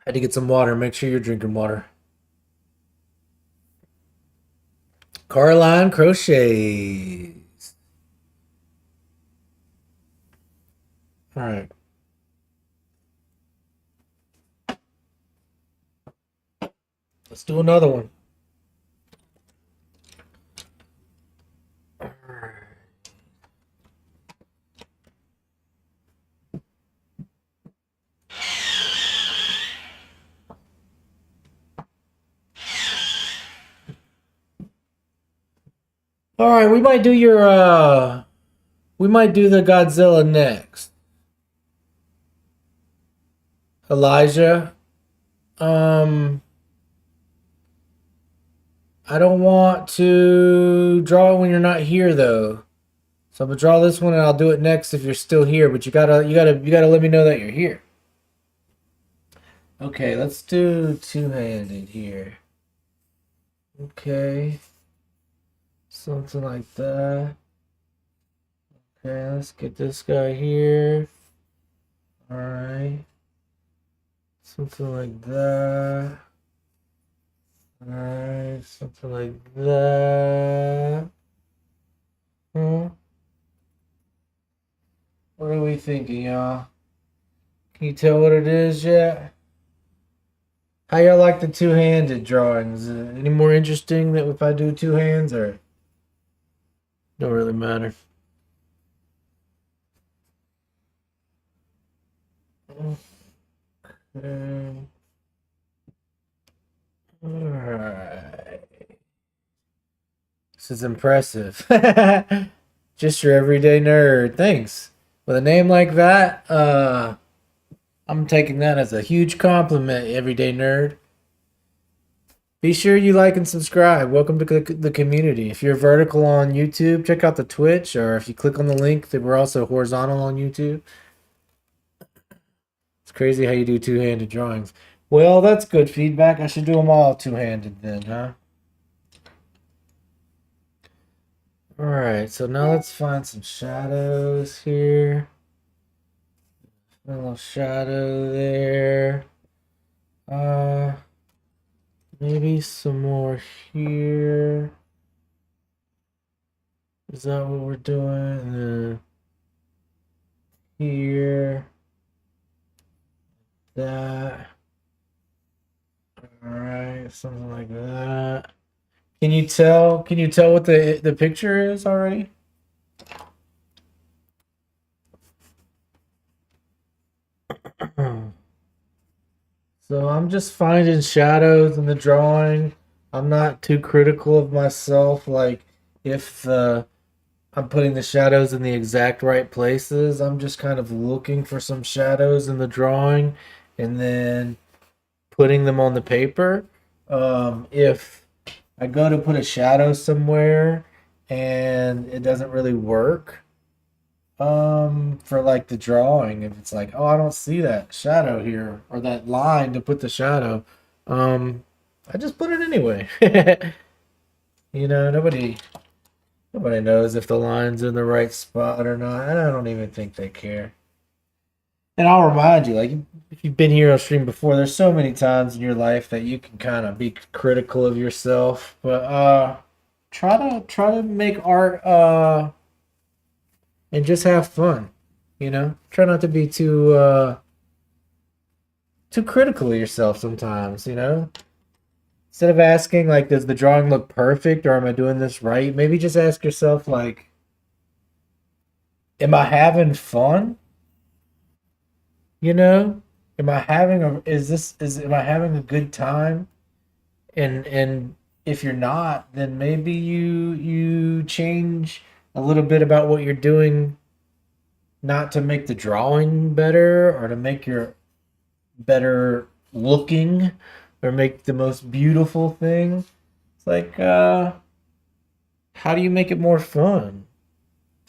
Had to get some water. Make sure you're drinking water. Caroline Crochet. All right. Let's do another one. All right, we might do the Godzilla next. Elijah, um I don't want to draw it when you're not here though. So I'm gonna draw this one and I'll do it next if you're still here, but you gotta let me know that you're here. Okay, let's do two-handed here. Okay. Something like that. Okay, let's get this guy here. Alright. Something like that. Alright, something like that. Huh? What are we thinking, y'all? Can you tell what it is yet? How y'all like the two-handed drawings? Any more interesting that if I do two hands or don't really matter? Okay. Alright. This is impressive. Just your everyday nerd. Thanks. With a name like that, I'm taking that as a huge compliment, everyday nerd. Be sure you like and subscribe. Welcome to the community. If you're vertical on YouTube, check out the Twitch, or if you click on the link, that we're also horizontal on YouTube. It's crazy how you do two-handed drawings. Well, that's good feedback. I should do them all two-handed then, huh? All right, so now let's find some shadows here. A little shadow there. Maybe some more here. Is that what we're doing? Here. That. All right, something like that. Can you tell? Can you tell what the picture is already? So I'm just finding shadows in the drawing. I'm not too critical of myself. Like if I'm putting the shadows in the exact right places, I'm just kind of looking for some shadows in the drawing, and then putting them on the paper. If I go to put a shadow somewhere and it doesn't really work, for like the drawing, if it's like, oh, I don't see that shadow here or that line to put the shadow, um, I just put it anyway. Nobody knows if the line's in the right spot or not, and I don't even think they care. And I'll remind you, like if you've been here on stream before, there's so many times in your life that you can kind of be critical of yourself, but try to make art and just have fun. You know, try not to be too critical of yourself sometimes. You know, instead of asking like, does the drawing look perfect or am I doing this right? Maybe just ask yourself like, am I having fun? You know, am I having a is this is am I having a good time? And if you're not, then maybe you change a little bit about what you're doing, not to make the drawing better or to make your better looking or make the most beautiful thing. It's like how do you make it more fun?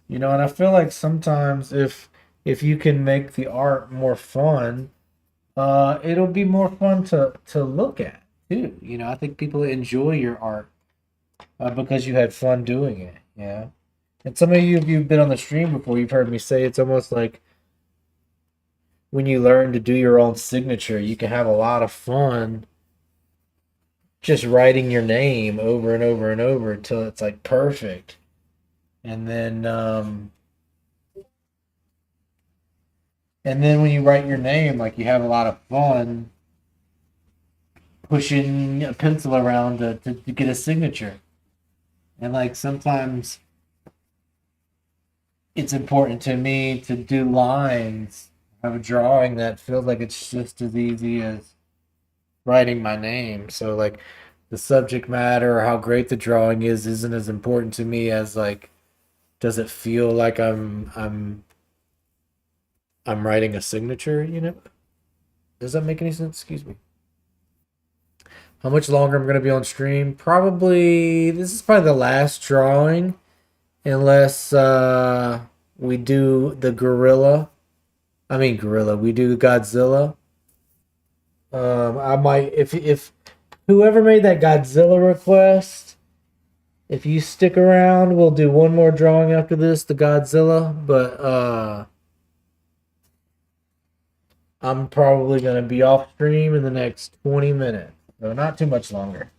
You know, and I feel like sometimes if you can make the art more fun, it'll be more fun to look at too. You know, I think people enjoy your art because you had fun doing it. Yeah, and some of you, if you've been on the stream before, you've heard me say it's almost like when you learn to do your own signature, you can have a lot of fun just writing your name over and over and over until it's like perfect. And then when you write your name, like you have a lot of fun pushing a pencil around to get a signature. And like sometimes it's important to me to do lines of a drawing that feels like it's just as easy as writing my name. So like the subject matter or how great the drawing is isn't as important to me as like does it feel like I'm writing a signature, you know? Does that make any sense? Excuse me. How much longer I'm gonna be on stream? Probably this is probably the last drawing unless we do the gorilla. I mean gorilla. We do Godzilla. I might if whoever made that Godzilla request, if you stick around, we'll do one more drawing after this, the Godzilla. But I'm probably gonna be off stream in the next 20 minutes. So not too much longer,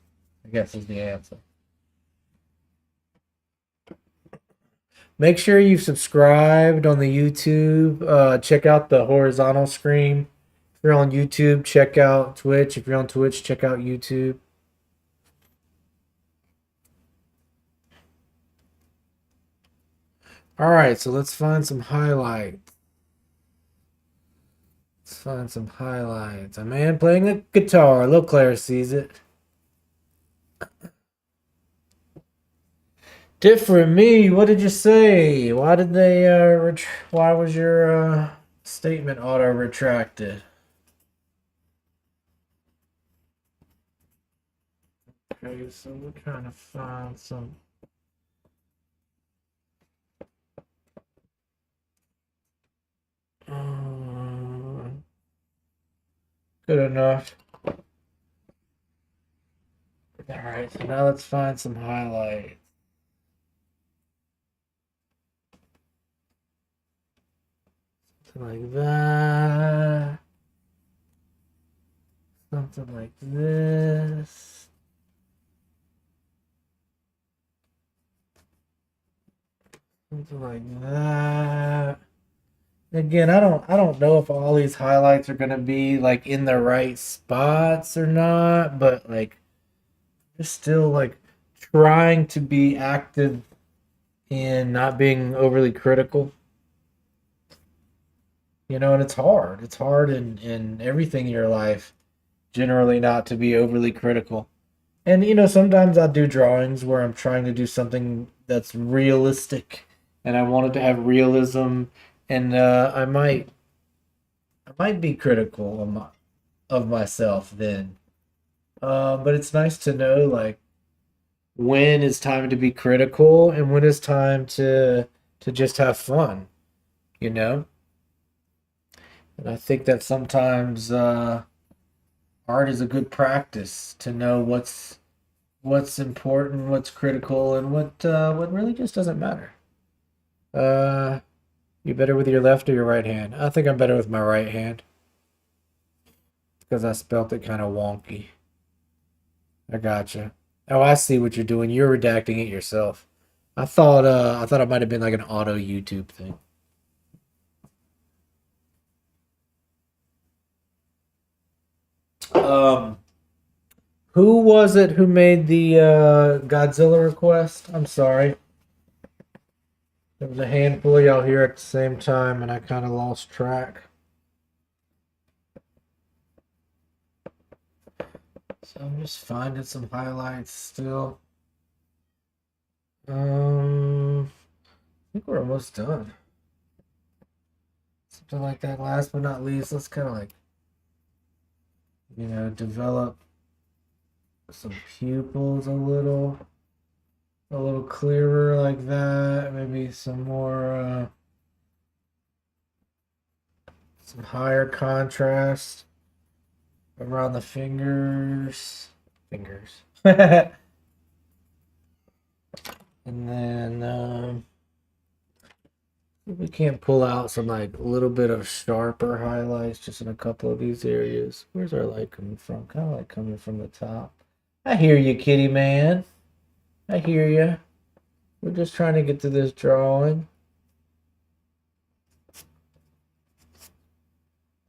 I guess is the answer. Make sure you've subscribed on the YouTube. Check out the horizontal screen. If you're on YouTube, check out Twitch. If you're on Twitch, check out YouTube. All right, so let's find some highlights. Let's find some highlights. A man playing a guitar. Little Claire sees it. Different me. What did you say? Why did they why was your statement auto retracted? Okay, so we're trying to find some. Good enough. All right, so now let's find some highlights. Something like that. Something like this. Something like that. Again, I don't know if all these highlights are gonna be like in the right spots or not, but like just still like trying to be active in not being overly critical. You know, and it's hard. It's hard in everything in your life, generally not to be overly critical. And you know, sometimes I do drawings where I'm trying to do something that's realistic and I want it to have realism and I might be critical of myself then. But it's nice to know like when it's time to be critical and when it's time to just have fun, you know? And I think that sometimes art is a good practice to know what's important, what's critical, and what really just doesn't matter. Uh, you better with your left or your right hand? I think I'm better with my right hand because I spelt it kind of wonky. I gotcha. Oh, I see what you're doing. You're redacting it yourself. I thought it might have been like an auto YouTube thing. Um, who was it who made the Godzilla request? I'm sorry. There was a handful of y'all here at the same time, and I kind of lost track. So I'm just finding some highlights still. I think we're almost done. Something like that. Last but not least, let's kind of like, develop some pupils a little clearer like that. Maybe some more, some higher contrast around the fingers. And then, if we can't pull out some like a little bit of sharper highlights just in a couple of these areas. Where's our light coming from? Kind of like coming from the top. I hear you, kitty man. I hear you. We're just trying to get to this drawing.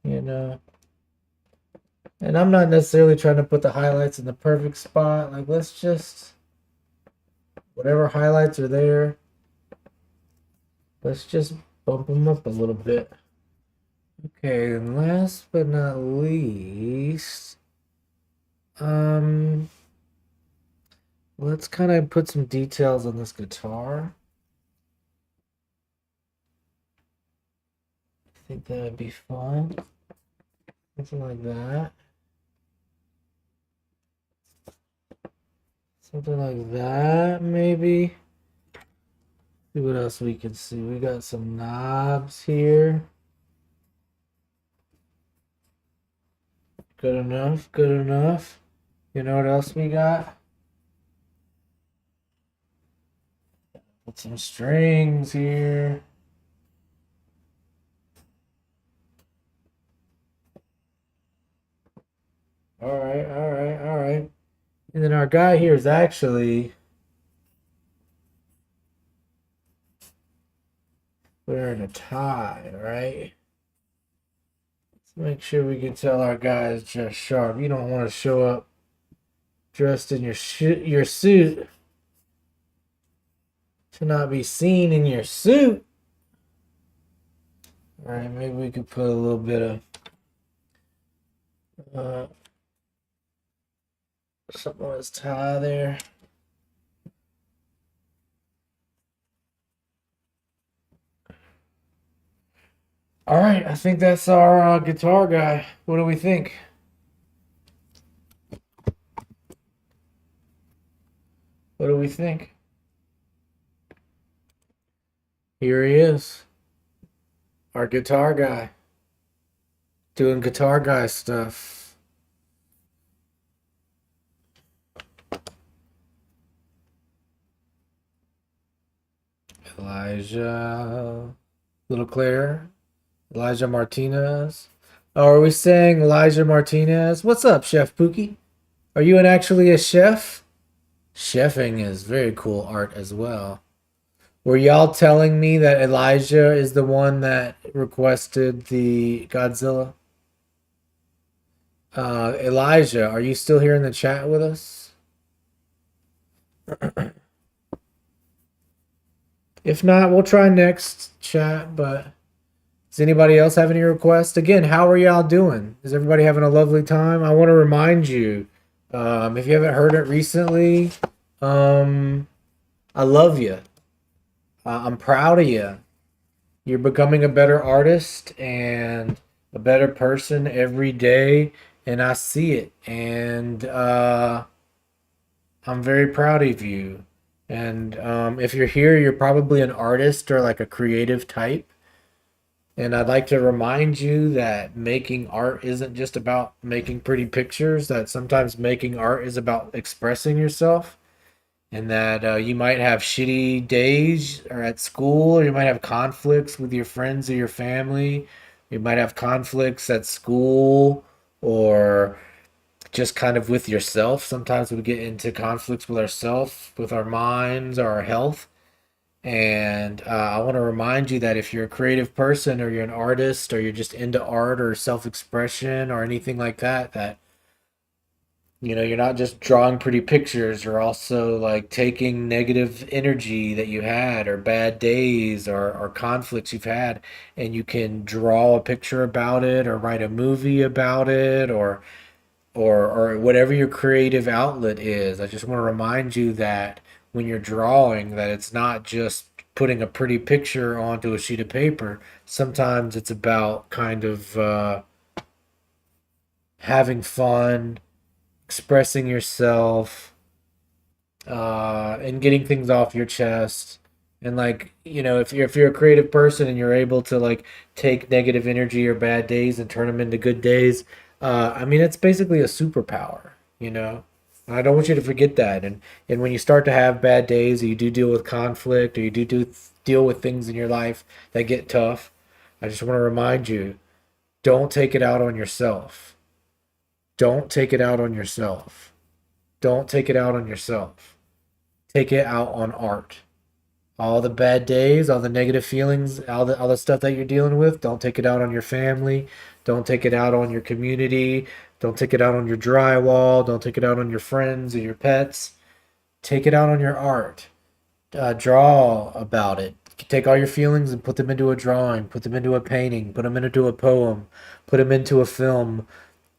You know. And I'm not necessarily trying to put the highlights in the perfect spot. Like, let's just, whatever highlights are there, let's just bump them up a little bit. Okay, and last but not least, let's kind of put some details on this guitar. I think that would be fun. Something like that. Something like that, maybe. See what else we can see. We got some knobs here. Good enough, good enough. You know what else we got? Put some strings here. All right, all right, all right. And then our guy here is actually wearing a tie, right? Let's make sure we can tell our guy is dressed sharp. You don't want to show up dressed in your suit to not be seen in your suit. All right, maybe we could put a little bit of something on his tie there. All right, I think that's our guitar guy. What do we think? What do we think? Here he is, our guitar guy, doing guitar guy stuff. Elijah, Little Claire, Elijah Martinez. Oh, are we saying Elijah Martinez? What's up, Chef Pookie? Are you actually a chef? Chefing is very cool art as well. Were y'all telling me that Elijah is the one that requested the Godzilla? Elijah, are you still here in the chat with us? If not, we'll try next chat, but does anybody else have any requests? Again, how are y'all doing? Is everybody having a lovely time? I want to remind you, if you haven't heard it recently, I love you. I'm proud of you. You're becoming a better artist and a better person every day, and I see it. And I'm very proud of you. And if you're here, you're probably an artist or like a creative type. And I'd like to remind you that making art isn't just about making pretty pictures, that sometimes making art is about expressing yourself. And that you might have shitty days or at school, or you might have conflicts with your friends or your family. You might have conflicts at school or just kind of with yourself. Sometimes we get into conflicts with ourselves, with our minds, or our health. And I want to remind you that if you're a creative person or you're an artist or you're just into art or self expression or anything like that, that You know, you're not just drawing pretty pictures, you're also like taking negative energy that you had or bad days or conflicts you've had, and you can draw a picture about it or write a movie about it or whatever your creative outlet is. I just want to remind you that when you're drawing, that it's not just putting a pretty picture onto a sheet of paper. Sometimes it's about kind of having fun, expressing yourself, and getting things off your chest. And like, you know, if you're a creative person and you're able to like take negative energy or bad days and turn them into good days, I mean, it's basically a superpower, you know. I don't want you to forget that. And when you start to have bad days, or you do deal with conflict, or you do deal with things in your life that get tough, I just want to remind you, don't take it out on yourself. Don't take it out on yourself. Don't take it out on yourself. Take it out on art. All the bad days, all the negative feelings, all the stuff that you're dealing with, don't take it out on your family. Don't take it out on your community. Don't take it out on your drywall. Don't take it out on your friends or your pets. Take it out on your art. Draw about it. Take all your feelings and put them into a drawing, put them into a painting, put them into a poem, put them into a film,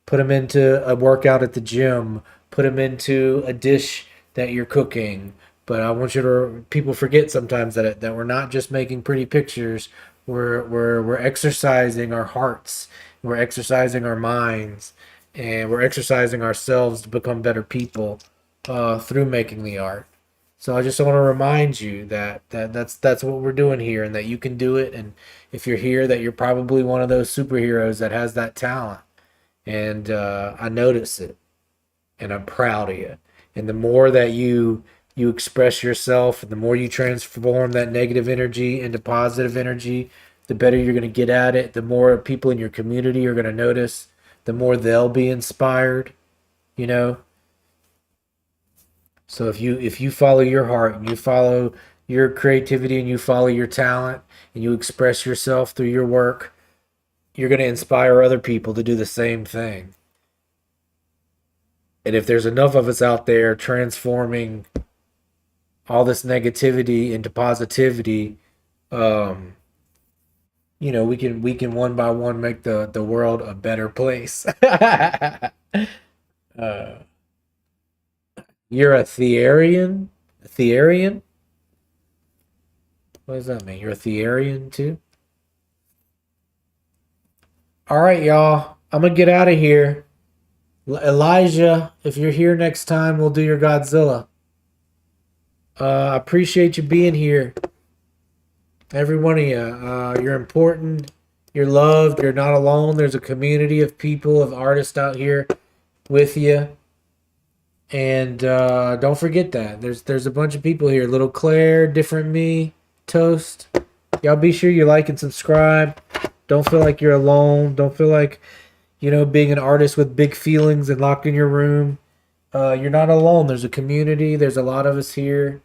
put them into a workout at the gym, put them into a dish that you're cooking. But I want you to, people forget sometimes that we're not just making pretty pictures. We're exercising our hearts, we're exercising our minds, and we're exercising ourselves to become better people through making the art. So I just want to remind you that's what we're doing here, and that you can do it. And if you're here, that you're probably one of those superheroes that has that talent. And I notice it, and I'm proud of you. And the more that you express yourself, and the more you transform that negative energy into positive energy, the better you're going to get at it. The more people in your community are going to notice, the more they'll be inspired. You know. So if you follow your heart and you follow your creativity and you follow your talent and you express yourself through your work, you're going to inspire other people to do the same thing. And if there's enough of us out there transforming all this negativity into positivity, um, we can one by one make the world a better place. uh, you're a Thearian? A Thearian? What does that mean? You're a Thearian too? All right, y'all. I'm gonna get out of here. Elijah, if you're here next time, we'll do your Godzilla. I appreciate you being here. Every one of you. You're important. You're loved. You're not alone. There's a community of people, of artists out here with you. And don't forget that. There's a bunch of people here. Little Claire, Different Me, Toast. Y'all be sure you like and subscribe. Don't feel like you're alone. Don't feel like, being an artist with big feelings and locked in your room. You're not alone. There's a community. There's a lot of us here.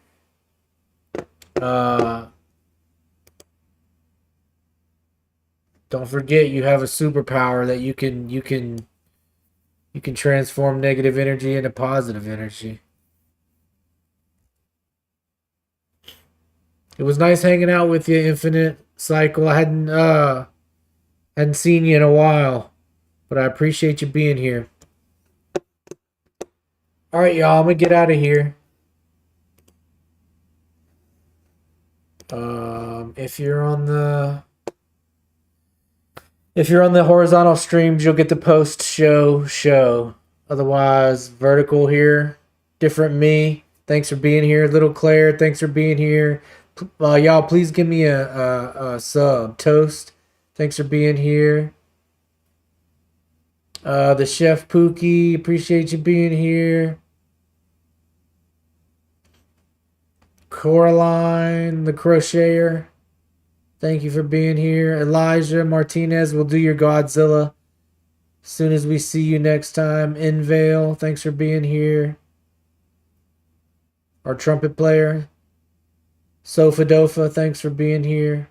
Uh, don't forget you have a superpower that you can transform negative energy into positive energy. It was nice hanging out with you, Infinite Cycle. I hadn't seen you in a while, but I appreciate you being here. All right, y'all. I'm gonna get out of here. If you're on the horizontal streams, you'll get the post show. Otherwise, vertical here. Different Me. Thanks for being here, Little Claire. Thanks for being here. Y'all, please give me a sub. Toast. Thanks for being here. The Chef Pookie. Appreciate you being here. Coraline, the Crocheter. Thank you for being here. Elijah Martinez will do your Godzilla as soon as we see you next time. Invale, thanks for being here. Our trumpet player. Sofadofa, thanks for being here.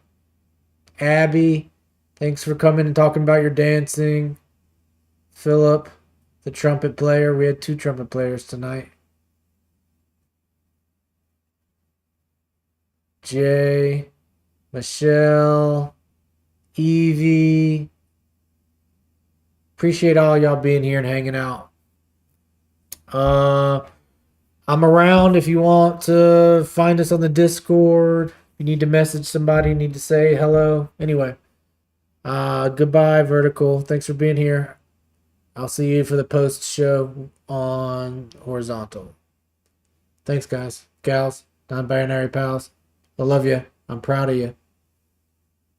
Abby, thanks for coming and talking about your dancing. Philip, The trumpet player. We had 2 trumpet players tonight. Jay, Michelle, Evie. Appreciate all y'all being here and hanging out. I'm around if you want to find us on the Discord. You need to message somebody, you need to say hello. Anyway, goodbye, Vertical. Thanks for being here. I'll see you for the post show on Horizontal. Thanks, guys, gals, non-binary pals. I love you. I'm proud of you.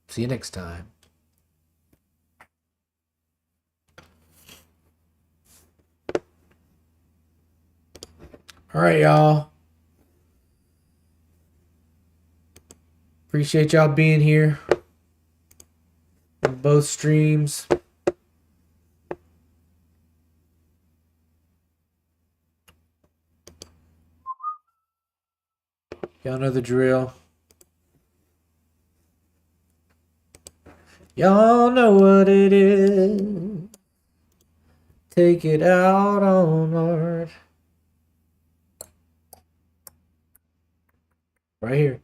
See you next time. All right, y'all. Appreciate y'all being here on both streams. Y'all know the drill. Y'all know what it is. Take it out on art. Right here.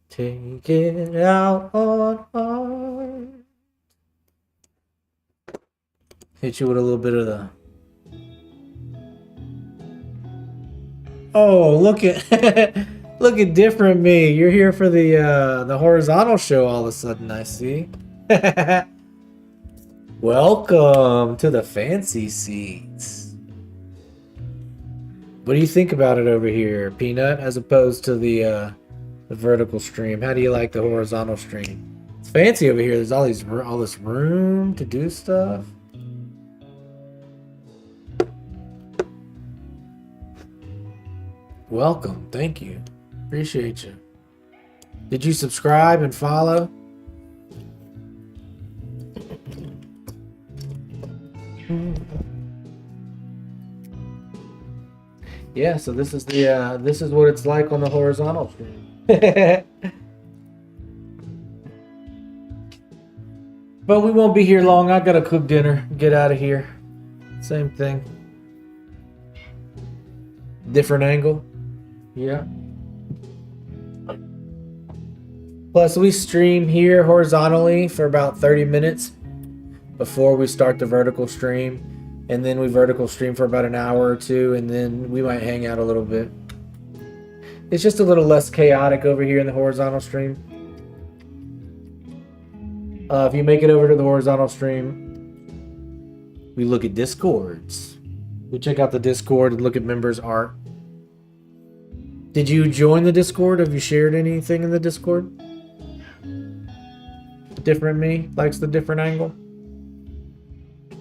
Take it out on art. Hit you with a little bit of the... Oh, look at look at different me. You're here for the horizontal show all of a sudden, I see. Welcome to the fancy seats. What do you think about it over here, Peanut, as opposed to the vertical stream? How do you like the horizontal stream? It's fancy over here. There's all this room to do stuff. Welcome. Thank you. Appreciate you. Did you subscribe and follow? Yeah, so this is the this is what it's like on the horizontal stream. But we won't be here long. I gotta cook dinner. Get out of here. Same thing. Different angle. Yeah. Plus, we stream here horizontally for about 30 minutes before we start the vertical stream. And then we vertical stream for about an hour or two, and then we might hang out a little bit. It's just a little less chaotic over here in the horizontal stream. If you make it over to the horizontal stream, we look at Discords. We check out the Discord and look at members' art. Did you join the Discord? Have you shared anything in the Discord? Different me likes the different angle.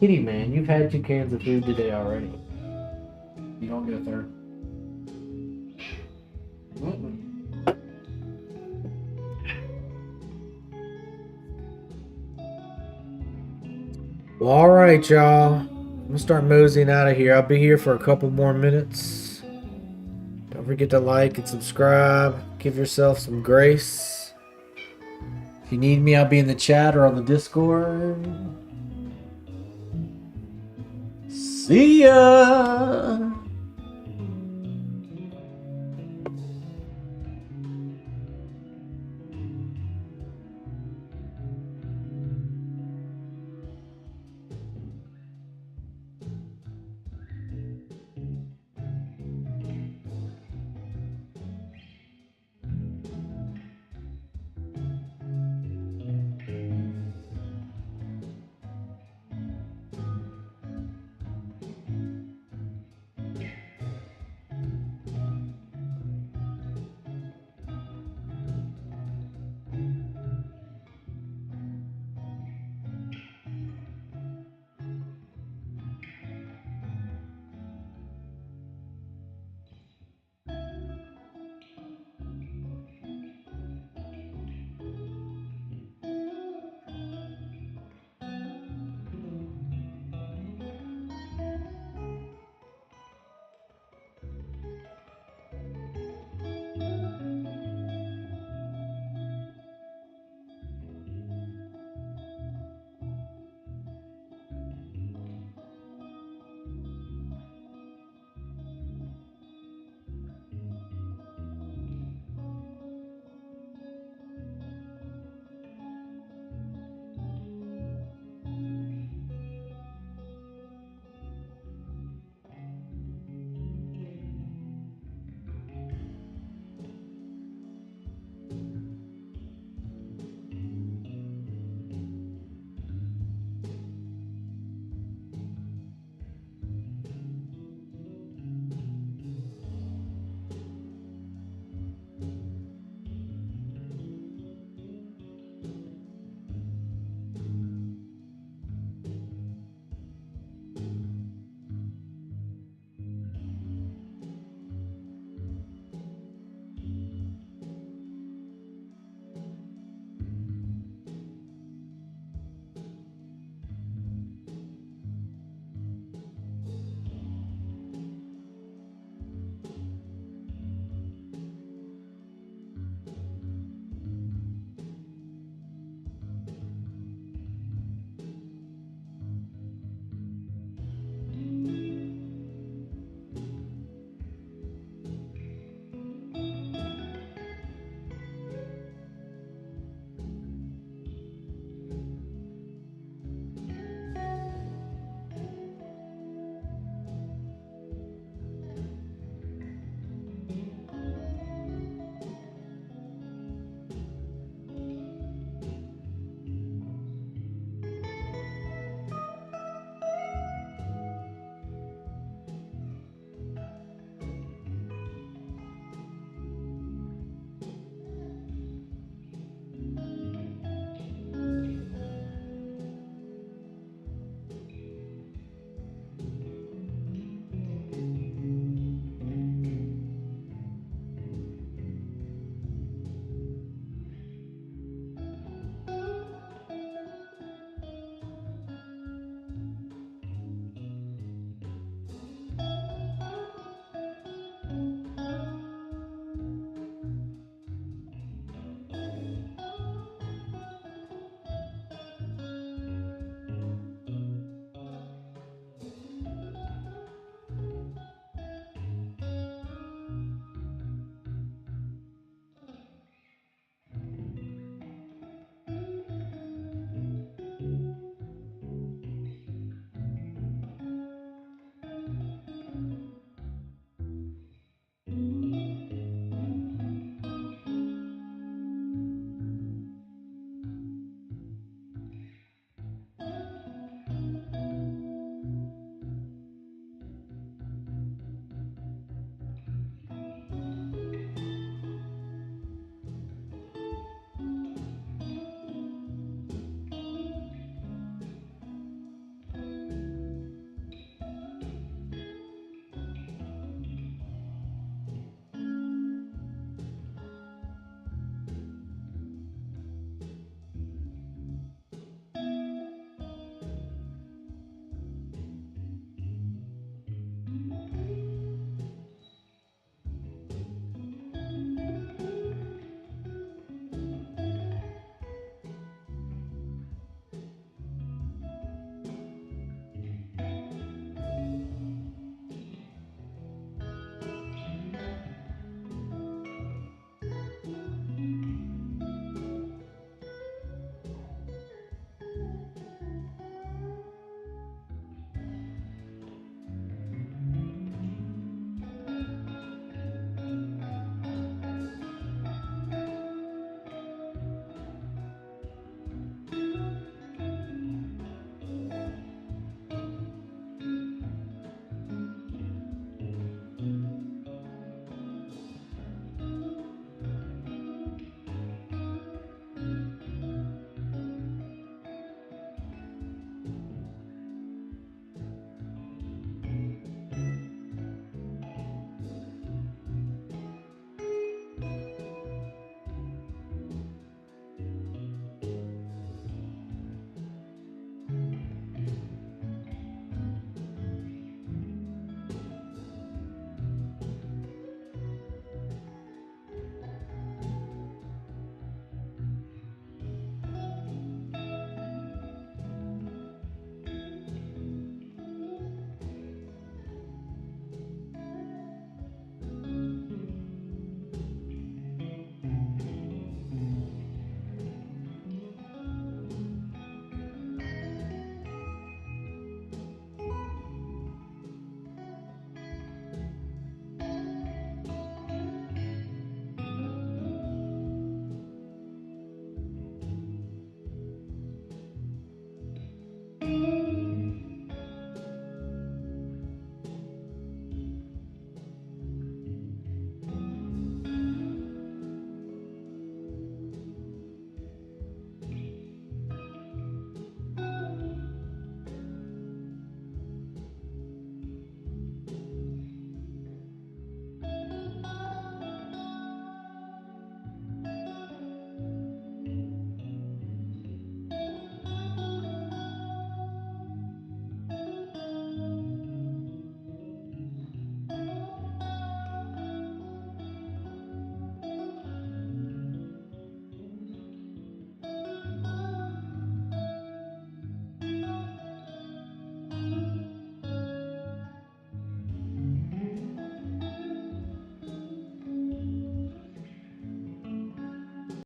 Kitty man, you've had 2 cans of food today already. You don't get a third. Well, all right, y'all. I'm gonna start moseying out of here. I'll be here for a couple more minutes. Don't forget to like and subscribe. Give yourself some grace. If you need me, I'll be in the chat or on the Discord. See ya!